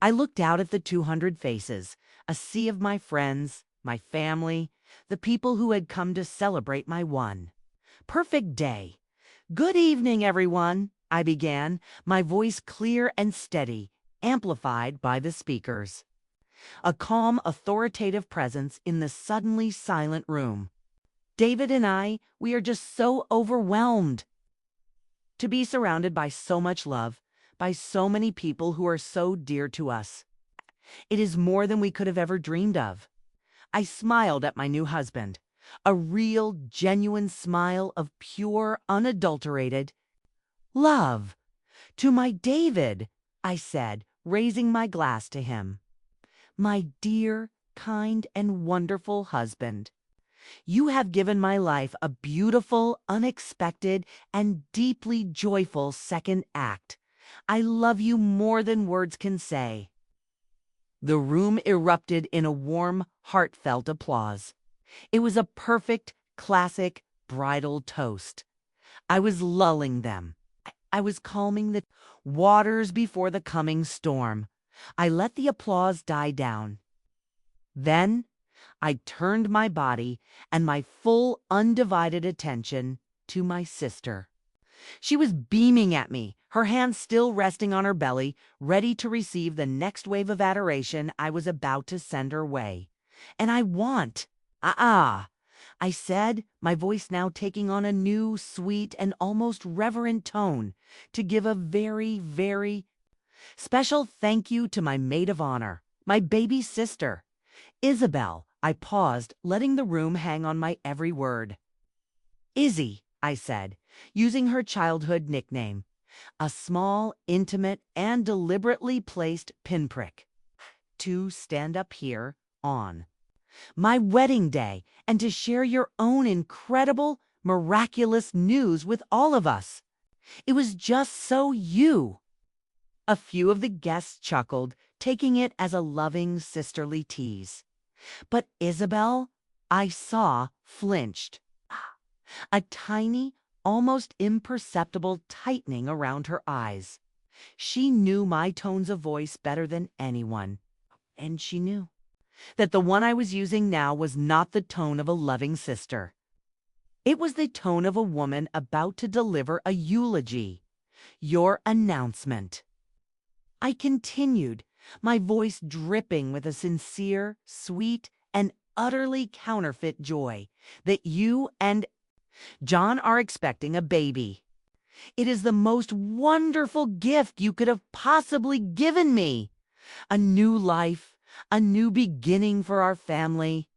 I looked out at the 200 faces, a sea of my friends, my family, the people who had come to celebrate my one perfect day. "Good evening, everyone," I began, my voice clear and steady, amplified by the speakers. A calm, authoritative presence in the suddenly silent room. David and I, we are just so overwhelmed to be surrounded by so much love, by so many people who are so dear to us. It is more than we could have ever dreamed of. I smiled at my new husband, a real, genuine smile of pure, unadulterated love. "To my David," I said, raising my glass to him. "My dear, kind, and wonderful husband. You have given my life a beautiful, unexpected, and deeply joyful second act. I love you more than words can say." The room erupted in a warm, heartfelt applause. It was a perfect, classic, bridal toast. I was lulling them. I was calming the waters before the coming storm. I let the applause die down. Then I turned my body and my full, undivided attention to my sister. She was beaming at me, her hands still resting on her belly, ready to receive the next wave of adoration I was about to send her way. "And I want, I said, my voice now taking on a new, sweet, and almost reverent tone, "to give a very, very special thank you to my maid of honor, my baby sister, Isabel, I paused, letting the room hang on my every word. Izzy, I said, using her childhood nickname, a small, intimate, and deliberately placed pinprick. To stand up here on my wedding day and to share your own incredible, miraculous news with all of us. It was just so you. A few of the guests chuckled, taking it as a loving sisterly tease. But Isabel, I saw, flinched. A tiny, almost imperceptible tightening around her eyes. She knew my tones of voice better than anyone. And she knew that the one I was using now was not the tone of a loving sister. It was the tone of a woman about to deliver a eulogy. Your announcement. I continued, my voice dripping with a sincere, sweet, and utterly counterfeit joy, that you and John are expecting a baby. It is the most wonderful gift you could have possibly given me. A new life, a new beginning for our family.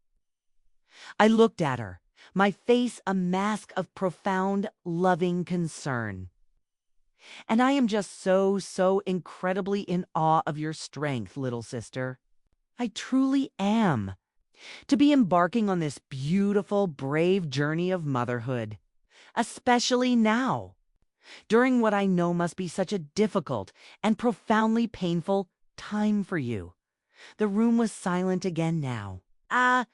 I looked at her, my face a mask of profound, loving concern. And I am just so incredibly in awe of your strength, little sister. I truly am. To be embarking on this beautiful, brave journey of motherhood, especially now, during what I know must be such a difficult and profoundly painful time for you. The room was silent again now. A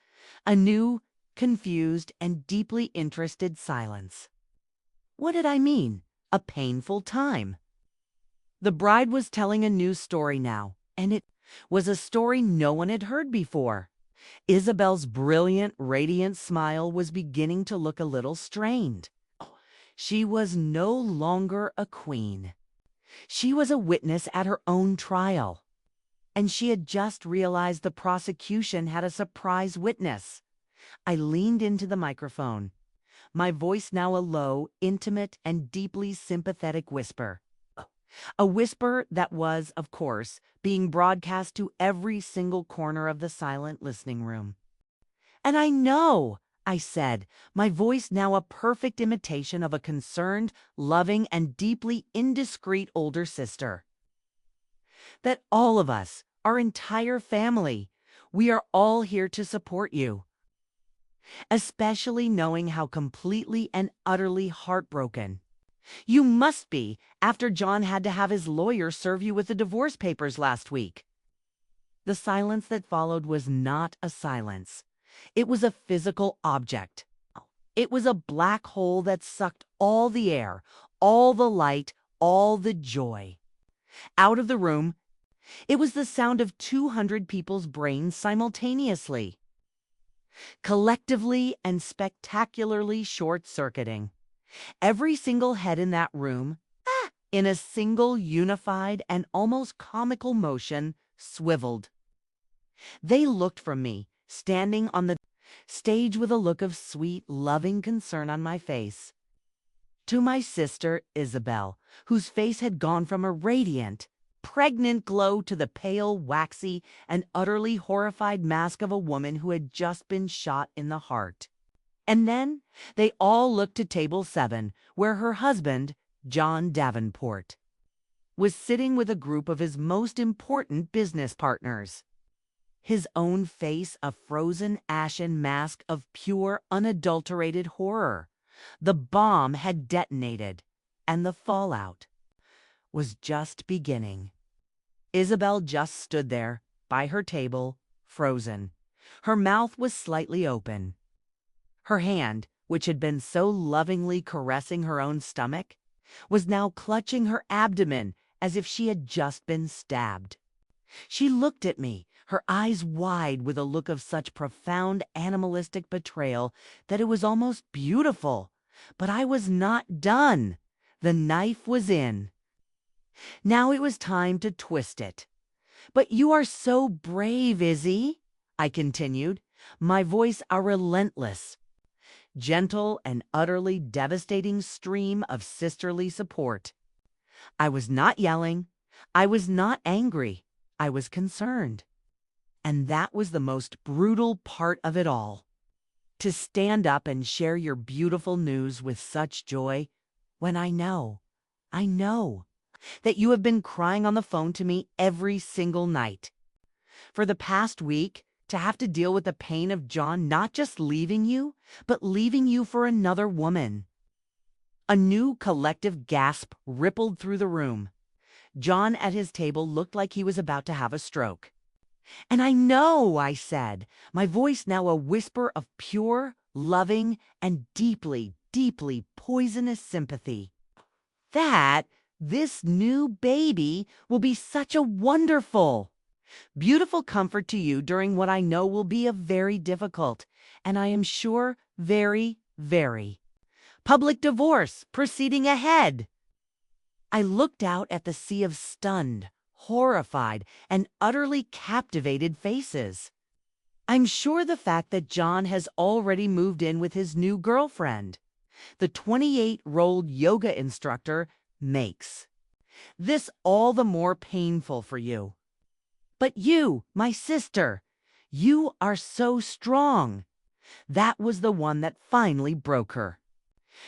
new, confused, and deeply interested silence. What did I mean? A painful time. The bride was telling a new story now, and it was a story no one had heard before. Isabel's brilliant, radiant smile was beginning to look a little strained. She was no longer a queen. She was a witness at her own trial. And she had just realized the prosecution had a surprise witness. I leaned into the microphone, my voice now a low, intimate, and deeply sympathetic whisper. A whisper that was, of course, being broadcast to every single corner of the silent listening room. And I know, I said, my voice now a perfect imitation of a concerned, loving, and deeply indiscreet older sister, that all of us, our entire family, we are all here to support you. Especially knowing how completely and utterly heartbroken you must be after John had to have his lawyer serve you with the divorce papers last week. The silence that followed was not a silence. It was a physical object. It was a black hole that sucked all the air, all the light, all the joy out of the room. It was the sound of 200 people's brains simultaneously, collectively and spectacularly short-circuiting. Every single head in that room, in a single unified and almost comical motion, swiveled. They looked from me, standing on the stage with a look of sweet, loving concern on my face, to my sister Isabel, whose face had gone from a radiant, pregnant glow to the pale, waxy, and utterly horrified mask of a woman who had just been shot in the heart. And then they all looked to table 7, where her husband, John Davenport, was sitting with a group of his most important business partners. His own face a frozen, ashen mask of pure, unadulterated horror. The bomb had detonated, and the fallout was just beginning. Isabel just stood there, by her table, frozen. Her mouth was slightly open. Her hand, which had been so lovingly caressing her own stomach, was now clutching her abdomen as if she had just been stabbed. She looked at me, her eyes wide with a look of such profound animalistic betrayal that it was almost beautiful. But I was not done. The knife was in. Now it was time to twist it. "But you are so brave, Izzy," I continued, my voice a relentless, gentle, and utterly devastating stream of sisterly support. I was not yelling. I was not angry. I was concerned. And that was the most brutal part of it all. To stand up and share your beautiful news with such joy when I know that you have been crying on the phone to me every single night. For the past week, to have to deal with the pain of John not just leaving you, but leaving you for another woman. A new collective gasp rippled through the room. John at his table looked like he was about to have a stroke. "And I know," I said, my voice now a whisper of pure, loving, and deeply, deeply poisonous sympathy, "that this new baby will be such a wonderful, beautiful comfort to you during what I know will be a very difficult, and I am sure very, very public divorce proceeding ahead." I looked out at the sea of stunned, horrified, and utterly captivated faces. I'm sure the fact that John has already moved in with his new girlfriend, the 28-year-old yoga instructor, makes this all the more painful for you. But you, my sister, you are so strong. That was the one that finally broke her.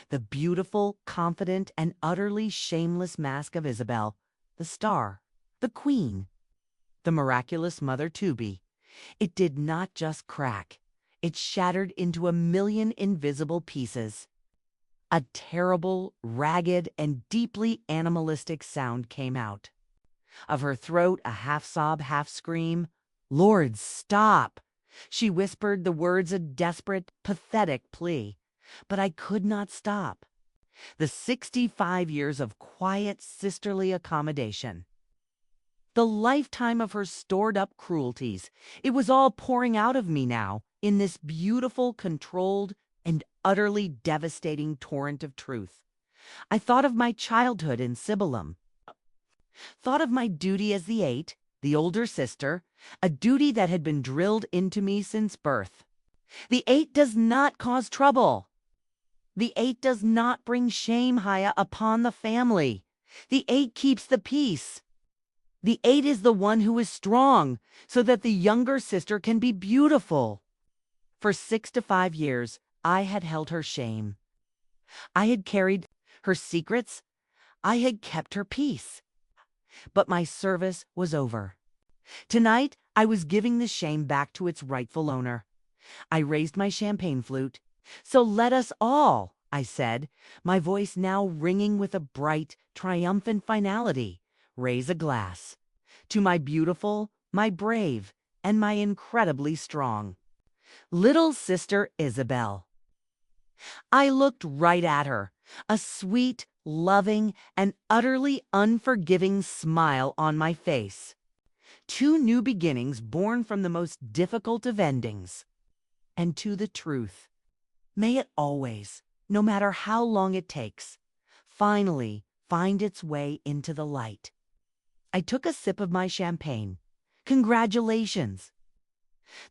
The beautiful, confident, and utterly shameless mask of Isabel, the star, the queen, the miraculous mother to be. It did not just crack. It shattered into a million invisible pieces. A terrible, ragged, and deeply animalistic sound came out. Of her throat, a half-sob, half-scream. "Lord, stop!" She whispered the words a desperate, pathetic plea. But I could not stop. The 65 years of quiet, sisterly accommodation. The lifetime of her stored-up cruelties. It was all pouring out of me now in this beautiful, controlled, and utterly devastating torrent of truth. I thought of my childhood in Sibyllum. Thought of my duty as the eight, the older sister, a duty that had been drilled into me since birth. The eight does not cause trouble. The eight does not bring shame, Haya, upon the family. The eight keeps the peace. The eight is the one who is strong, so that the younger sister can be beautiful. For 6 to 5 years, I had held her shame. I had carried her secrets. I had kept her peace. But my service was over. Tonight, I was giving the shame back to its rightful owner. I raised my champagne flute. "So let us all," I said, my voice now ringing with a bright, triumphant finality, "raise a glass to my beautiful, my brave, and my incredibly strong little sister Isabel." I looked right at her, a sweet, loving, and utterly unforgiving smile on my face. 2 new beginnings born from the most difficult of endings. And to the truth. May it always, no matter how long it takes, finally find its way into the light. I took a sip of my champagne. Congratulations!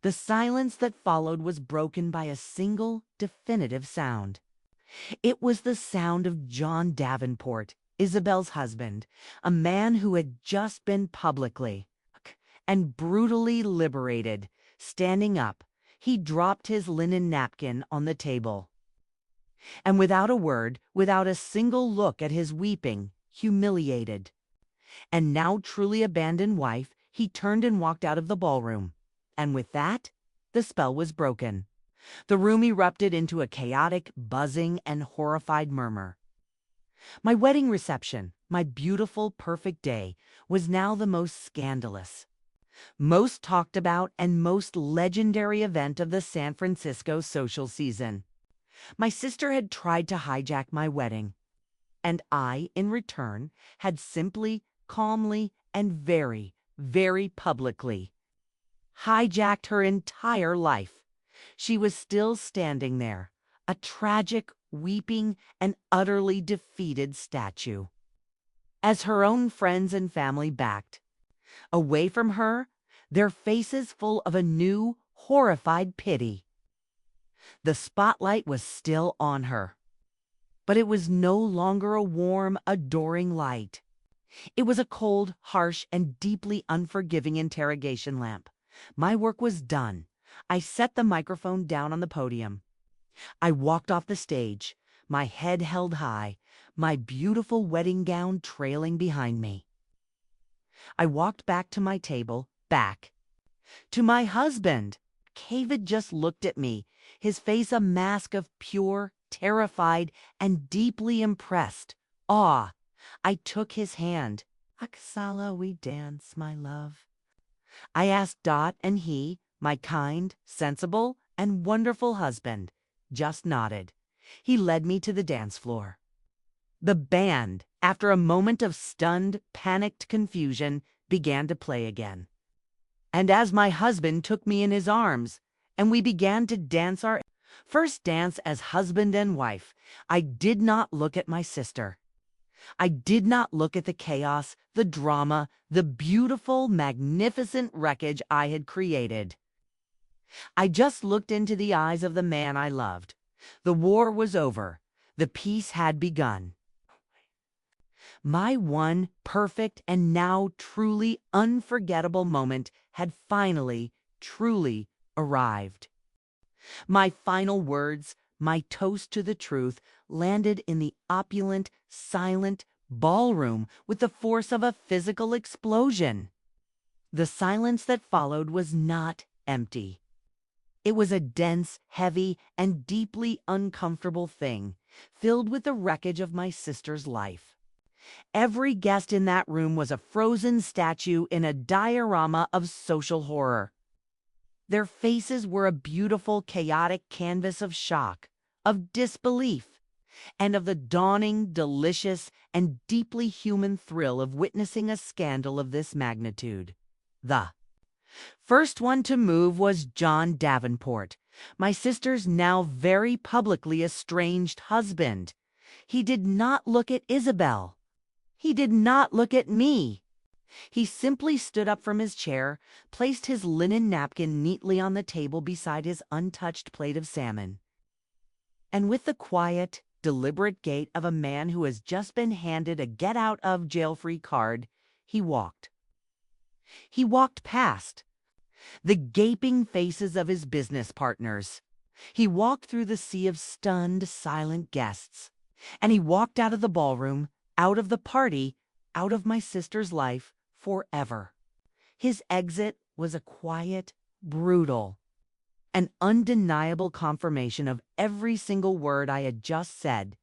The silence that followed was broken by a single, definitive sound. It was the sound of John Davenport, Isabel's husband, a man who had just been publicly and brutally liberated. Standing up, he dropped his linen napkin on the table. And without a word, without a single look at his weeping, humiliated, and now truly abandoned wife, he turned and walked out of the ballroom. And with that, the spell was broken. The room erupted into a chaotic, buzzing, and horrified murmur. My wedding reception, my beautiful, perfect day, was now the most scandalous, most talked about, and most legendary event of the San Francisco social season. My sister had tried to hijack my wedding, and I, in return, had simply, calmly, and very, very publicly hijacked her entire life. She was still standing there, a tragic, weeping, and utterly defeated statue. As her own friends and family backed away from her, their faces full of a new, horrified pity. The spotlight was still on her, but it was no longer a warm, adoring light. It was a cold, harsh, and deeply unforgiving interrogation lamp, My work was done. I set the microphone down on the podium. I walked off the stage, my head held high, my beautiful wedding gown trailing behind me. I walked back to my table, back to my husband. David just looked at me, his face a mask of pure, terrified, and deeply impressed awe. I took his hand. Aksala, we dance, my love. I asked Dot, and he, my kind, sensible, and wonderful husband, just nodded. He led me to the dance floor. The band, after a moment of stunned, panicked confusion, began to play again. And as my husband took me in his arms, and we began to dance our first dance as husband and wife, I did not look at my sister. I did not look at the chaos, the drama, the beautiful, magnificent wreckage I had created. I just looked into the eyes of the man I loved. The war was over. The peace had begun. My one perfect and now truly unforgettable moment had finally, truly arrived. My final words, my toast to the truth, landed in the opulent, silent ballroom with the force of a physical explosion. The silence that followed was not empty. It was a dense, heavy, and deeply uncomfortable thing, filled with the wreckage of my sister's life. Every guest in that room was a frozen statue in a diorama of social horror. Their faces were a beautiful, chaotic canvas of shock, of disbelief, and of the dawning, delicious, and deeply human thrill of witnessing a scandal of this magnitude. The first one to move was John Davenport, my sister's now very publicly estranged husband. He did not look at Isabel. He did not look at me. He simply stood up from his chair, placed his linen napkin neatly on the table beside his untouched plate of salmon, and with the quiet, deliberate gait of a man who has just been handed a get-out-of-jail-free card, he walked. He walked past the gaping faces of his business partners. He walked through the sea of stunned, silent guests, and he walked out of the ballroom, out of the party, out of my sister's life forever. His exit was a quiet, brutal, an undeniable confirmation of every single word I had just said,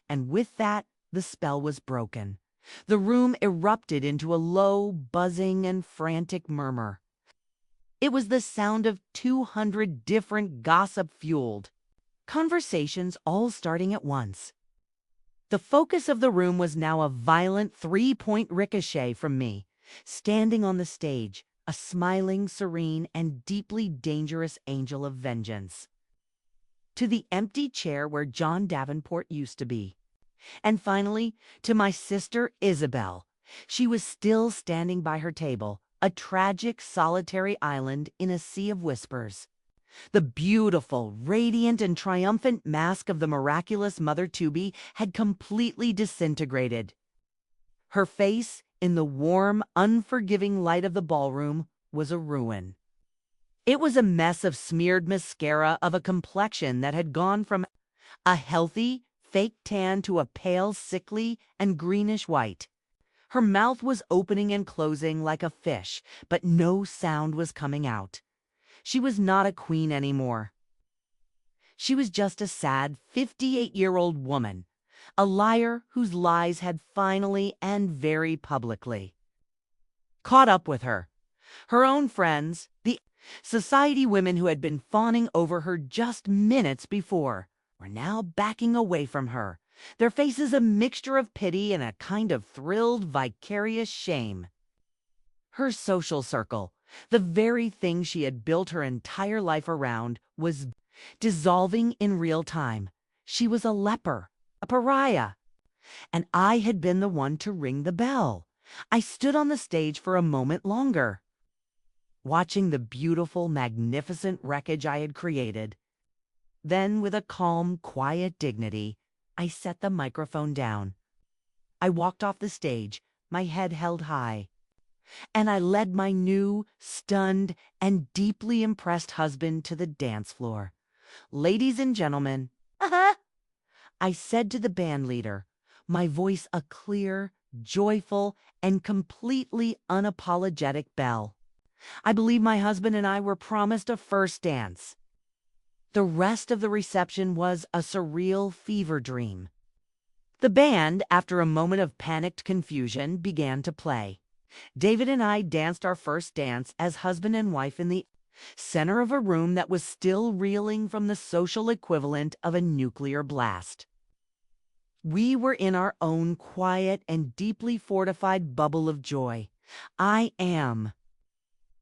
and with that, the spell was broken. The room erupted into a low, buzzing, and frantic murmur. It was the sound of 200 different gossip-fueled conversations all starting at once. The focus of the room was now a violent three-point ricochet from me, standing on the stage, a smiling, serene, and deeply dangerous angel of vengeance, to the empty chair where John Davenport used to be. And finally, to my sister Isabel. She was still standing by her table, a tragic, solitary island in a sea of whispers. The beautiful, radiant, and triumphant mask of the miraculous Mother to be had completely disintegrated. Her face, in the warm, unforgiving light of the ballroom, was a ruin. It was a mess of smeared mascara of a complexion that had gone from a healthy, fake tan to a pale, sickly, and greenish white. Her mouth was opening and closing like a fish, but no sound was coming out. She was not a queen anymore. She was just a sad 58-year-old woman, a liar whose lies had finally and very publicly caught up with her. Her own friends, the society women who had been fawning over her just minutes before, were now backing away from her, their faces a mixture of pity and a kind of thrilled, vicarious shame. Her social circle, the very thing she had built her entire life around, was dissolving in real time. She was a leper, a pariah, and I had been the one to ring the bell. I stood on the stage for a moment longer, watching the beautiful, magnificent wreckage I had created. Then, with a calm, quiet dignity, I set the microphone down. I walked off the stage, my head held high. and I led my new, stunned, and deeply impressed husband to the dance floor. "Ladies and gentlemen," I said to the band leader, my voice a clear, joyful, and completely unapologetic bell. "I believe my husband and I were promised a first dance." The rest of the reception was a surreal fever dream. The band, after a moment of panicked confusion, began to play. David and I danced our first dance as husband and wife in the center of a room that was still reeling from the social equivalent of a nuclear blast. We were in our own quiet and deeply fortified bubble of joy. "I am,"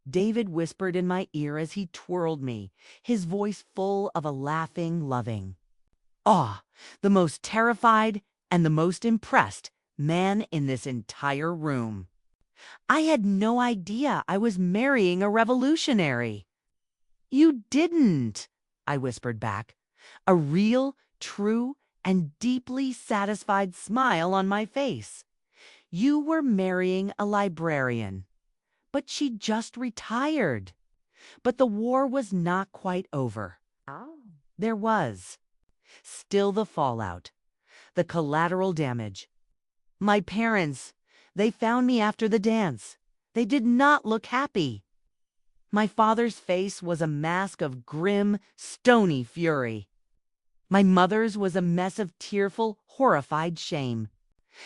David whispered in my ear as he twirled me, his voice full of a laughing, loving awe, the most terrified and the most impressed man in this entire room. I had no idea I was marrying a revolutionary. "You didn't," I whispered back, a real, true, and deeply satisfied smile on my face. "You were marrying a librarian. But she just retired." But the war was not quite over. Oh. There was still the fallout, the collateral damage. My parents, they found me after the dance. They did not look happy. My father's face was a mask of grim, stony fury. My mother's was a mess of tearful, horrified shame.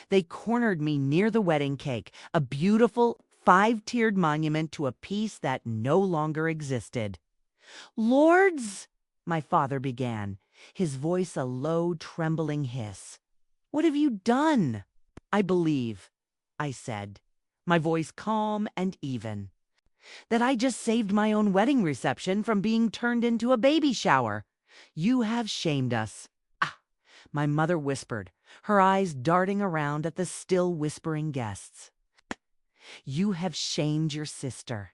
They cornered me near the wedding cake, a beautiful, five-tiered monument to a peace that no longer existed. "Lords," my father began, his voice a low, trembling hiss. "What have you done?" "I believe," I said, my voice calm and even, "that I just saved my own wedding reception from being turned into a baby shower. You have shamed us." "Ah," my mother whispered, her eyes darting around at the still whispering guests. "You have shamed your sister.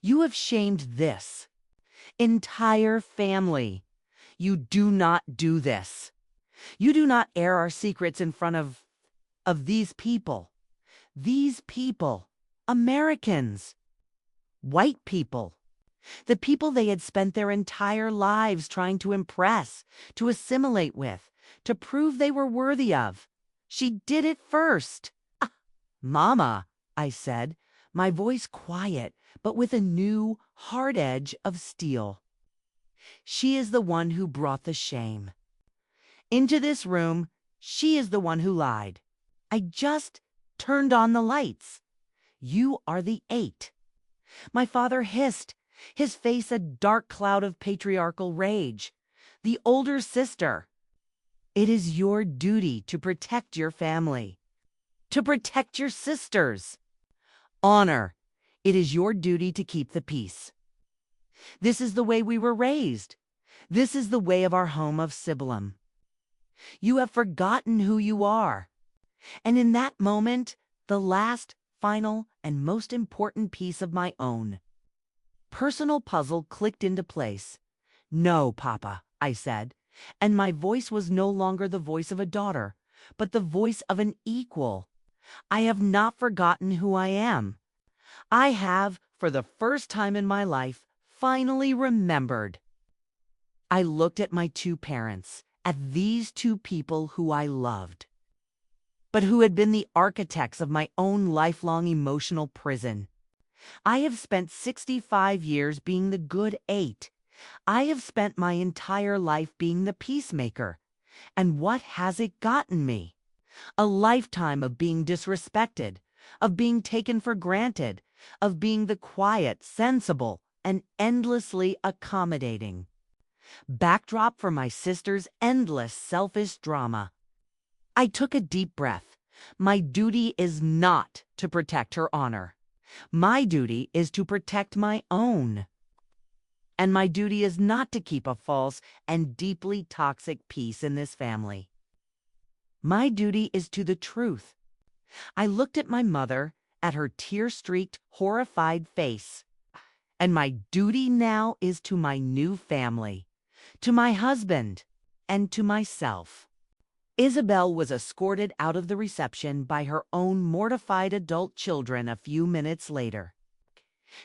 You have shamed this entire family. You do not do this. You do not air our secrets in front of these people. These people, Americans, white people, the people they had spent their entire lives trying to impress, to assimilate with, to prove they were worthy of. She did it first." "Ah, Mama," I said, my voice quiet, but with a new, hard edge of steel. "She is the one who brought the shame into this room. She is the one who lied. I just turned on the lights. You are the 8. My father hissed, his face a dark cloud of patriarchal rage. "The older sister. It is your duty to protect your family, to protect your sisters. Honor. It is your duty to keep the peace. This is the way we were raised. This is the way of our home of Sibilum. You have forgotten who you are." And in that moment, the last, final, and most important piece of my own personal puzzle clicked into place. "No, Papa," I said, and my voice was no longer the voice of a daughter, but the voice of an equal. "I have not forgotten who I am. I have, for the first time in my life, finally remembered." I looked at my 2 parents, at these 2 people who I loved, but who had been the architects of my own lifelong emotional prison. I have spent 65 years being the good 8. I have spent my entire life being the peacemaker. And what has it gotten me? A lifetime of being disrespected, of being taken for granted, of being the quiet, sensible, and endlessly accommodating backdrop for my sister's endless selfish drama. I took a deep breath. My duty is not to protect her honor. My duty is to protect my own. And my duty is not to keep a false and deeply toxic peace in this family. My duty is to the truth. I looked at my mother, at her tear-streaked, horrified face. And my duty now is to my new family, to my husband, and to myself. Isabel was escorted out of the reception by her own mortified adult children a few minutes later.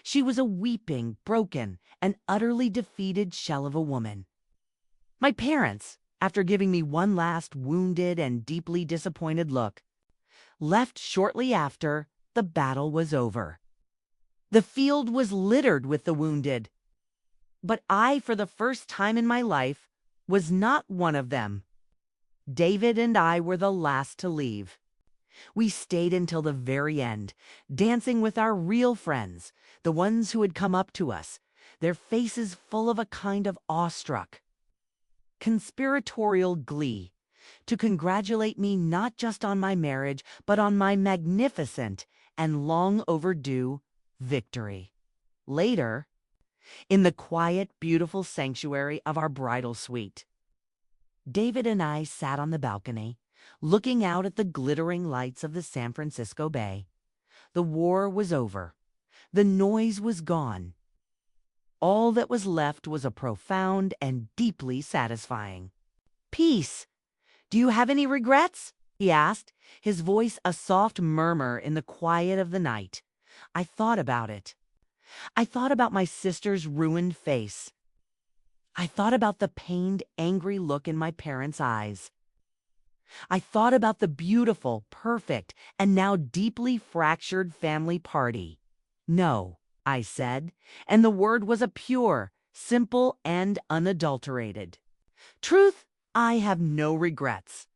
She was a weeping, broken, and utterly defeated shell of a woman. My parents, after giving me one last wounded and deeply disappointed look, left shortly after the battle was over. The field was littered with the wounded, but I, for the first time in my life, was not one of them. David and I were the last to leave. We stayed until the very end, dancing with our real friends, the ones who had come up to us, their faces full of a kind of awestruck, conspiratorial glee, to congratulate me not just on my marriage, but on my magnificent and long overdue victory. Later, in the quiet, beautiful sanctuary of our bridal suite, David and I sat on the balcony, looking out at the glittering lights of the San Francisco Bay. The war was over. The noise was gone. All that was left was a profound and deeply satisfying peace. "Do you have any regrets?" he asked, his voice a soft murmur in the quiet of the night. I thought about it. I thought about my sister's ruined face. I thought about the pained, angry look in my parents' eyes. I thought about the beautiful, perfect, and now deeply fractured family party. "No," I said, and the word was a pure, simple, and unadulterated truth. I have no regrets.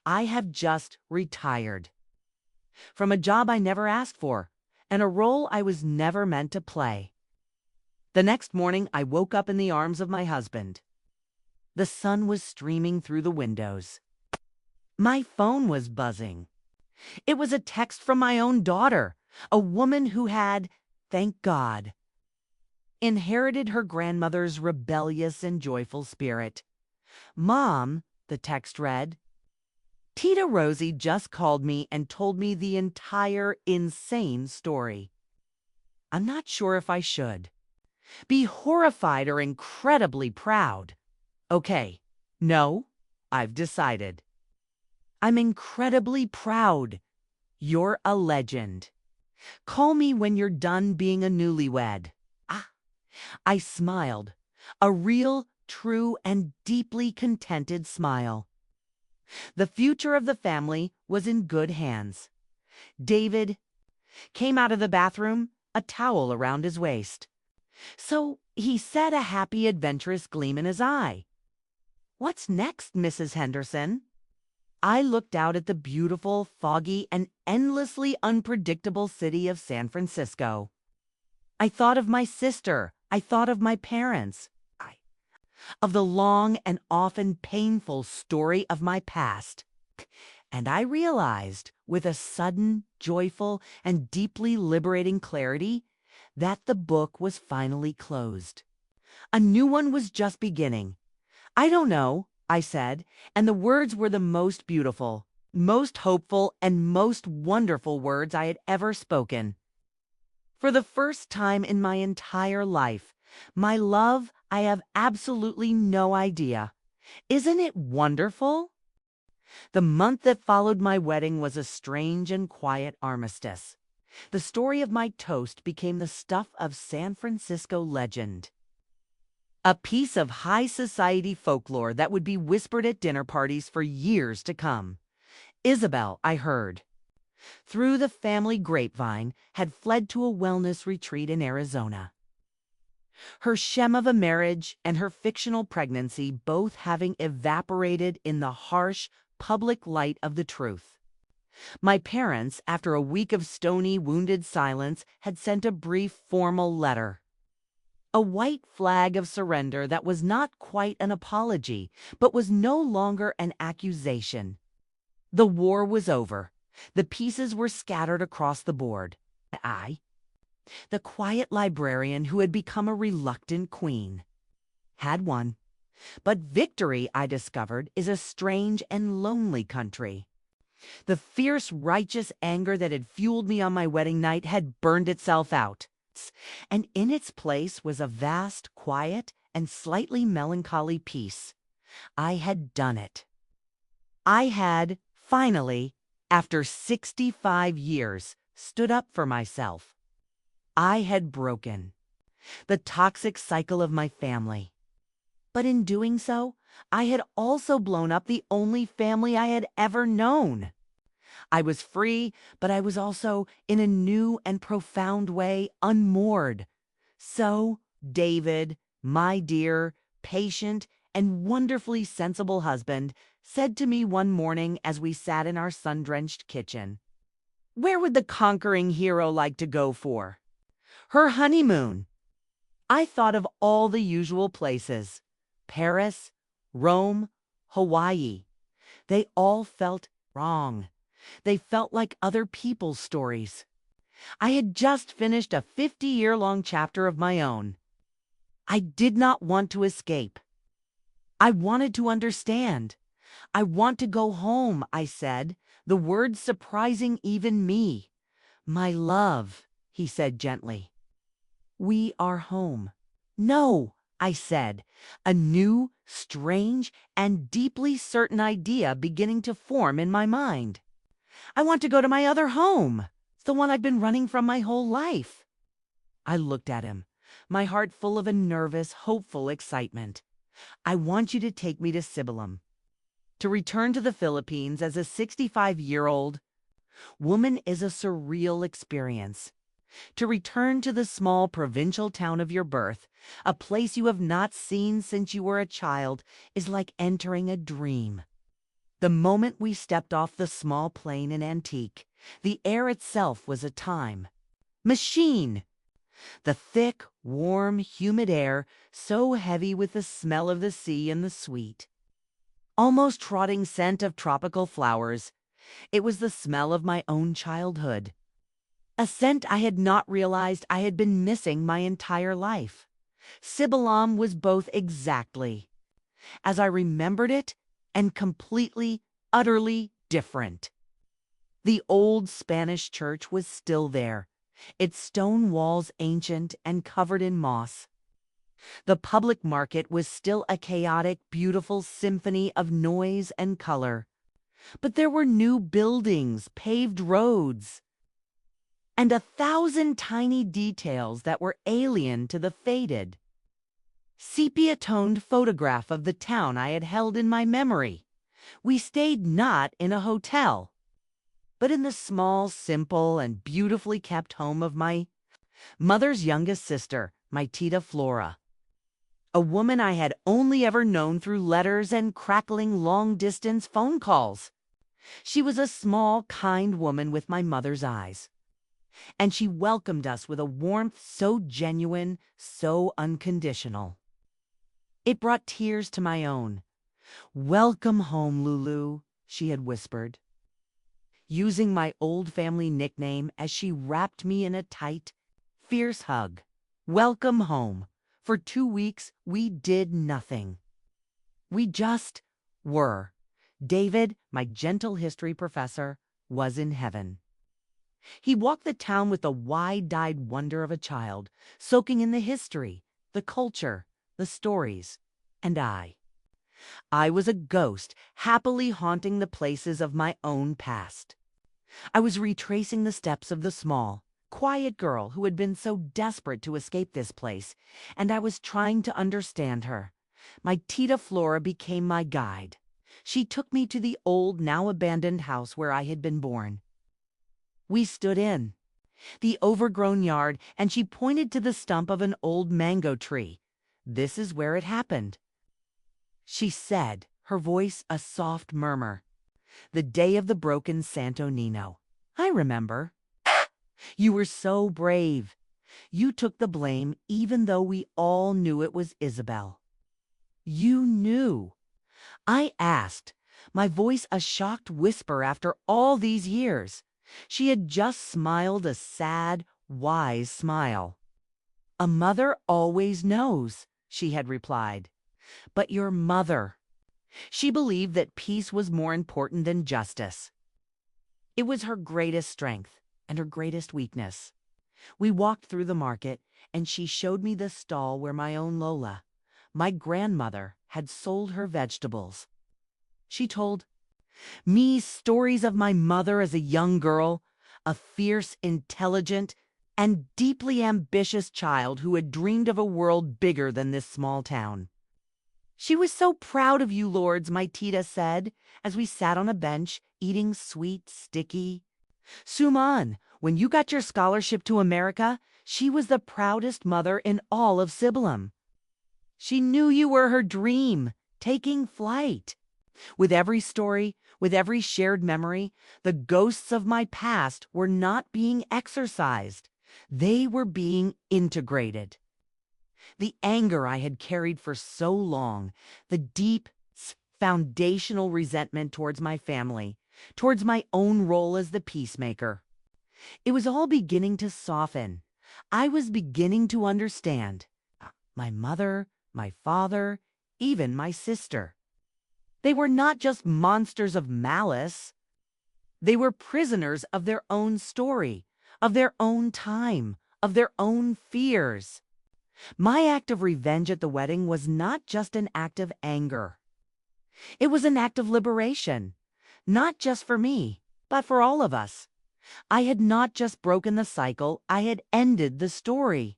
I have just retired from a job I never asked for and a role I was never meant to play. The next morning, I woke up in the arms of my husband. The sun was streaming through the windows. My phone was buzzing. It was a text from my own daughter, a woman who had, thank God, inherited her grandmother's rebellious and joyful spirit. "Mom," the text read, "Tita Rosie just called me and told me the entire insane story. I'm not sure if I should be horrified or incredibly proud. Okay, no, I've decided. I'm incredibly proud. You're a legend. Call me when you're done being a newlywed." I smiled, a real, true, and deeply contented smile. The future of the family was in good hands. David came out of the bathroom, a towel around his waist. So he said, a happy, adventurous gleam in his eye, "What's next, Mrs. Henderson?" I looked out at the beautiful, foggy, and endlessly unpredictable city of San Francisco. I thought of my sister. I thought of my parents. Of the long and often painful story of my past. And I realized, with a sudden, joyful, and deeply liberating clarity, that the book was finally closed. A new one was just beginning. "I don't know," I said, and the words were the most beautiful, most hopeful, and most wonderful words I had ever spoken. For the first time in my entire life, my love, I have absolutely no idea. Isn't it wonderful? The month that followed my wedding was a strange and quiet armistice. The story of my toast became the stuff of San Francisco legend. A piece of high society folklore that would be whispered at dinner parties for years to come. Isabel, I heard, through the family grapevine, had fled to a wellness retreat in Arizona. Her shem of a marriage and her fictional pregnancy both having evaporated in the harsh, public light of the truth. My parents, after a week of stony, wounded silence, had sent a brief, formal letter. A white flag of surrender that was not quite an apology, but was no longer an accusation. The war was over. The pieces were scattered across the board. I, the quiet librarian who had become a reluctant queen, had won. But victory, I discovered, is a strange and lonely country. The fierce, righteous anger that had fueled me on my wedding night had burned itself out, and in its place was a vast, quiet, and slightly melancholy peace. I had done it. I had, finally, after 65 years, stood up for myself. I had broken the toxic cycle of my family. But in doing so, I had also blown up the only family I had ever known. I was free, but I was also, in a new and profound way, unmoored. So, David, my dear, patient, and wonderfully sensible husband, said to me one morning as we sat in our sun-drenched kitchen, "Where would the conquering hero like to go for her honeymoon?" I thought of all the usual places: Paris, Rome, Hawaii. They all felt wrong. They felt like other people's stories. I had just finished a 50-year-long chapter of my own. I did not want to escape. I wanted to understand. "I want to go home," I said, the words surprising even me. "My love," he said gently. "We are home." "No," I said, a new, strange, and deeply certain idea beginning to form in my mind. "I want to go to my other home, the one I've been running from my whole life." I looked at him, my heart full of a nervous, hopeful excitement. "I want you to take me to Sibilum. To return to the Philippines as a 65-year-old woman is a surreal experience. To return to the small provincial town of your birth, a place you have not seen since you were a child, is like entering a dream." The moment we stepped off the small plane in Antique, the air itself was a time machine. The thick, warm, humid air, so heavy with the smell of the sea and the sweet, almost trotting scent of tropical flowers. It was the smell of my own childhood. A scent I had not realized I had been missing my entire life. Sibilam was both exactly as I remembered it and completely, utterly different. The old Spanish church was still there, its stone walls ancient and covered in moss. The public market was still a chaotic, beautiful symphony of noise and color. But there were new buildings, paved roads, and 1,000 tiny details that were alien to the faded, sepia-toned photograph of the town I had held in my memory. We stayed not in a hotel, but in the small, simple, and beautifully kept home of my mother's youngest sister, my Tita Flora, a woman I had only ever known through letters and crackling long-distance phone calls. She was a small, kind woman with my mother's eyes, and she welcomed us with a warmth so genuine, so unconditional. It brought tears to my own. "Welcome home, Lulu," she had whispered, using my old family nickname as she wrapped me in a tight, fierce hug. "Welcome home." For 2 weeks, we did nothing. We just were. David, my gentle history professor, was in heaven. He walked the town with the wide-eyed wonder of a child, soaking in the history, the culture, the stories. And I was a ghost, happily haunting the places of my own past. I was retracing the steps of the small, quiet girl who had been so desperate to escape this place, and I was trying to understand her. My Tita Flora became my guide. She took me to the old, now abandoned house where I had been born. We stood in the overgrown yard, and she pointed to the stump of an old mango tree. "This is where it happened," she said, her voice a soft murmur. "The day of the broken Santo Nino. I remember. You were so brave. You took the blame even though we all knew it was Isabel." "You knew?" I asked, my voice a shocked whisper after all these years. She had just smiled a sad, wise smile. "A mother always knows," she had replied. "But your mother, she believed that peace was more important than justice. It was her greatest strength and her greatest weakness." We walked through the market, and she showed me the stall where my own Lola, my grandmother, had sold her vegetables. She told Me stories of my mother as a young girl, a fierce, intelligent, and deeply ambitious child who had dreamed of a world bigger than this small town. She was so proud of you, lords, my Tita said, as we sat on a bench, eating sweet, sticky. Suman, when you got your scholarship to America, she was the proudest mother in all of Sibilum. She knew you were her dream, taking flight. With every story, with every shared memory, the ghosts of my past were not being exorcised. They were being integrated. The anger I had carried for so long, the deep, foundational resentment towards my family, towards my own role as the peacemaker. It was all beginning to soften. I was beginning to understand. My mother, my father, even my sister. They were not just monsters of malice. They were prisoners of their own story, of their own time, of their own fears. My act of revenge at the wedding was not just an act of anger. It was an act of liberation, not just for me, but for all of us. I had not just broken the cycle, I had ended the story.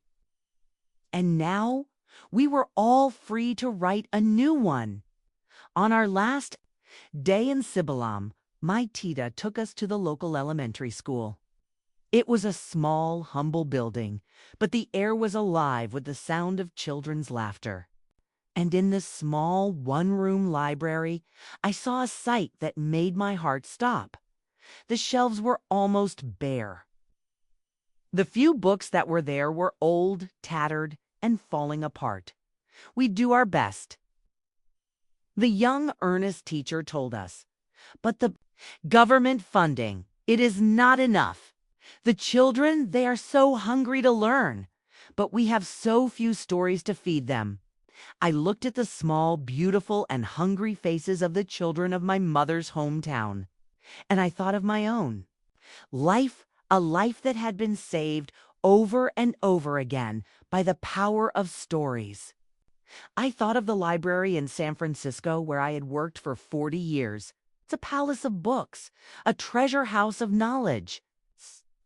And now we were all free to write a new one. On our last day in Sibilam, my Tita took us to the local elementary school. It was a small, humble building, but the air was alive with the sound of children's laughter. And in this small, one-room library, I saw a sight that made my heart stop. The shelves were almost bare. The few books that were there were old, tattered, and falling apart. We do our best. The young, earnest teacher told us, but the government funding, it is not enough. The children, they are so hungry to learn, but we have so few stories to feed them. I looked at the small, beautiful, and hungry faces of the children of my mother's hometown, and I thought of my own. A life that had been saved over and over again by the power of stories. I thought of the library in San Francisco where I had worked for 40 years. It's a palace of books, a treasure house of knowledge.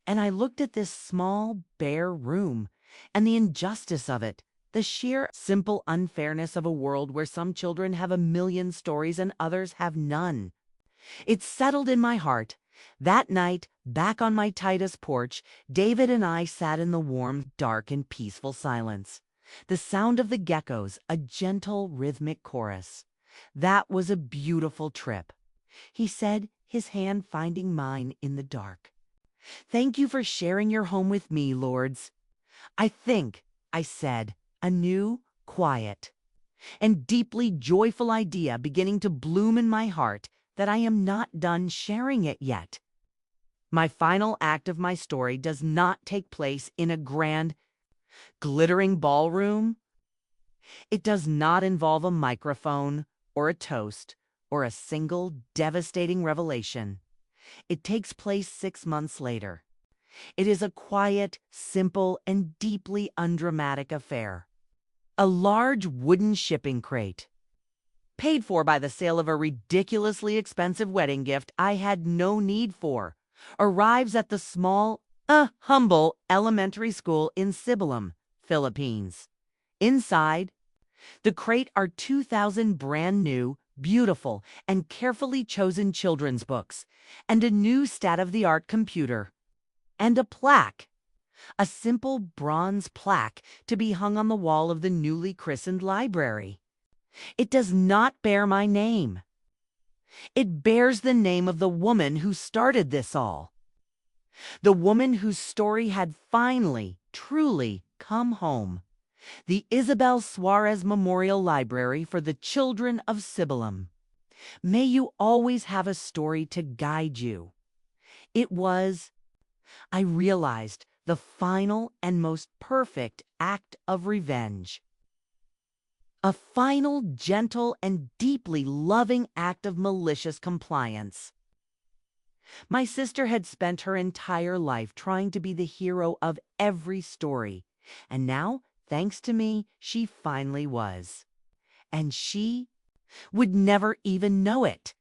And I looked at this small, bare room and the injustice of it, the sheer, simple unfairness of a world where some children have a million stories and others have none. It settled in my heart. That night, back on my Titus porch, David and I sat in the warm, dark, and peaceful silence. The sound of the geckos, a gentle, rhythmic chorus. That was a beautiful trip, he said, his hand finding mine in the dark. Thank you for sharing your home with me, lords. I think, I said, a new, quiet, and deeply joyful idea beginning to bloom in my heart that I am not done sharing it yet. My final act of my story does not take place in a grand, glittering ballroom. It does not involve a microphone or a toast or a single devastating revelation. It takes place 6 months later. It is a quiet, simple, and deeply undramatic affair. A large wooden shipping crate, paid for by the sale of a ridiculously expensive wedding gift I had no need for, arrives at the small, humble elementary school in Sibilam, Philippines. Inside, the crate are 2,000 brand new, beautiful, and carefully chosen children's books, and a new state-of-the-art computer, and a plaque. A simple bronze plaque to be hung on the wall of the newly christened library. It does not bear my name. It bears the name of the woman who started this all. The woman whose story had finally, truly come home. The Isabel Suarez Memorial Library for the Children of Sibilam. May you always have a story to guide you. It was, I realized, the final and most perfect act of revenge. A final, gentle, and deeply loving act of malicious compliance. My sister had spent her entire life trying to be the hero of every story, and now, thanks to me, she finally was. And she would never even know it.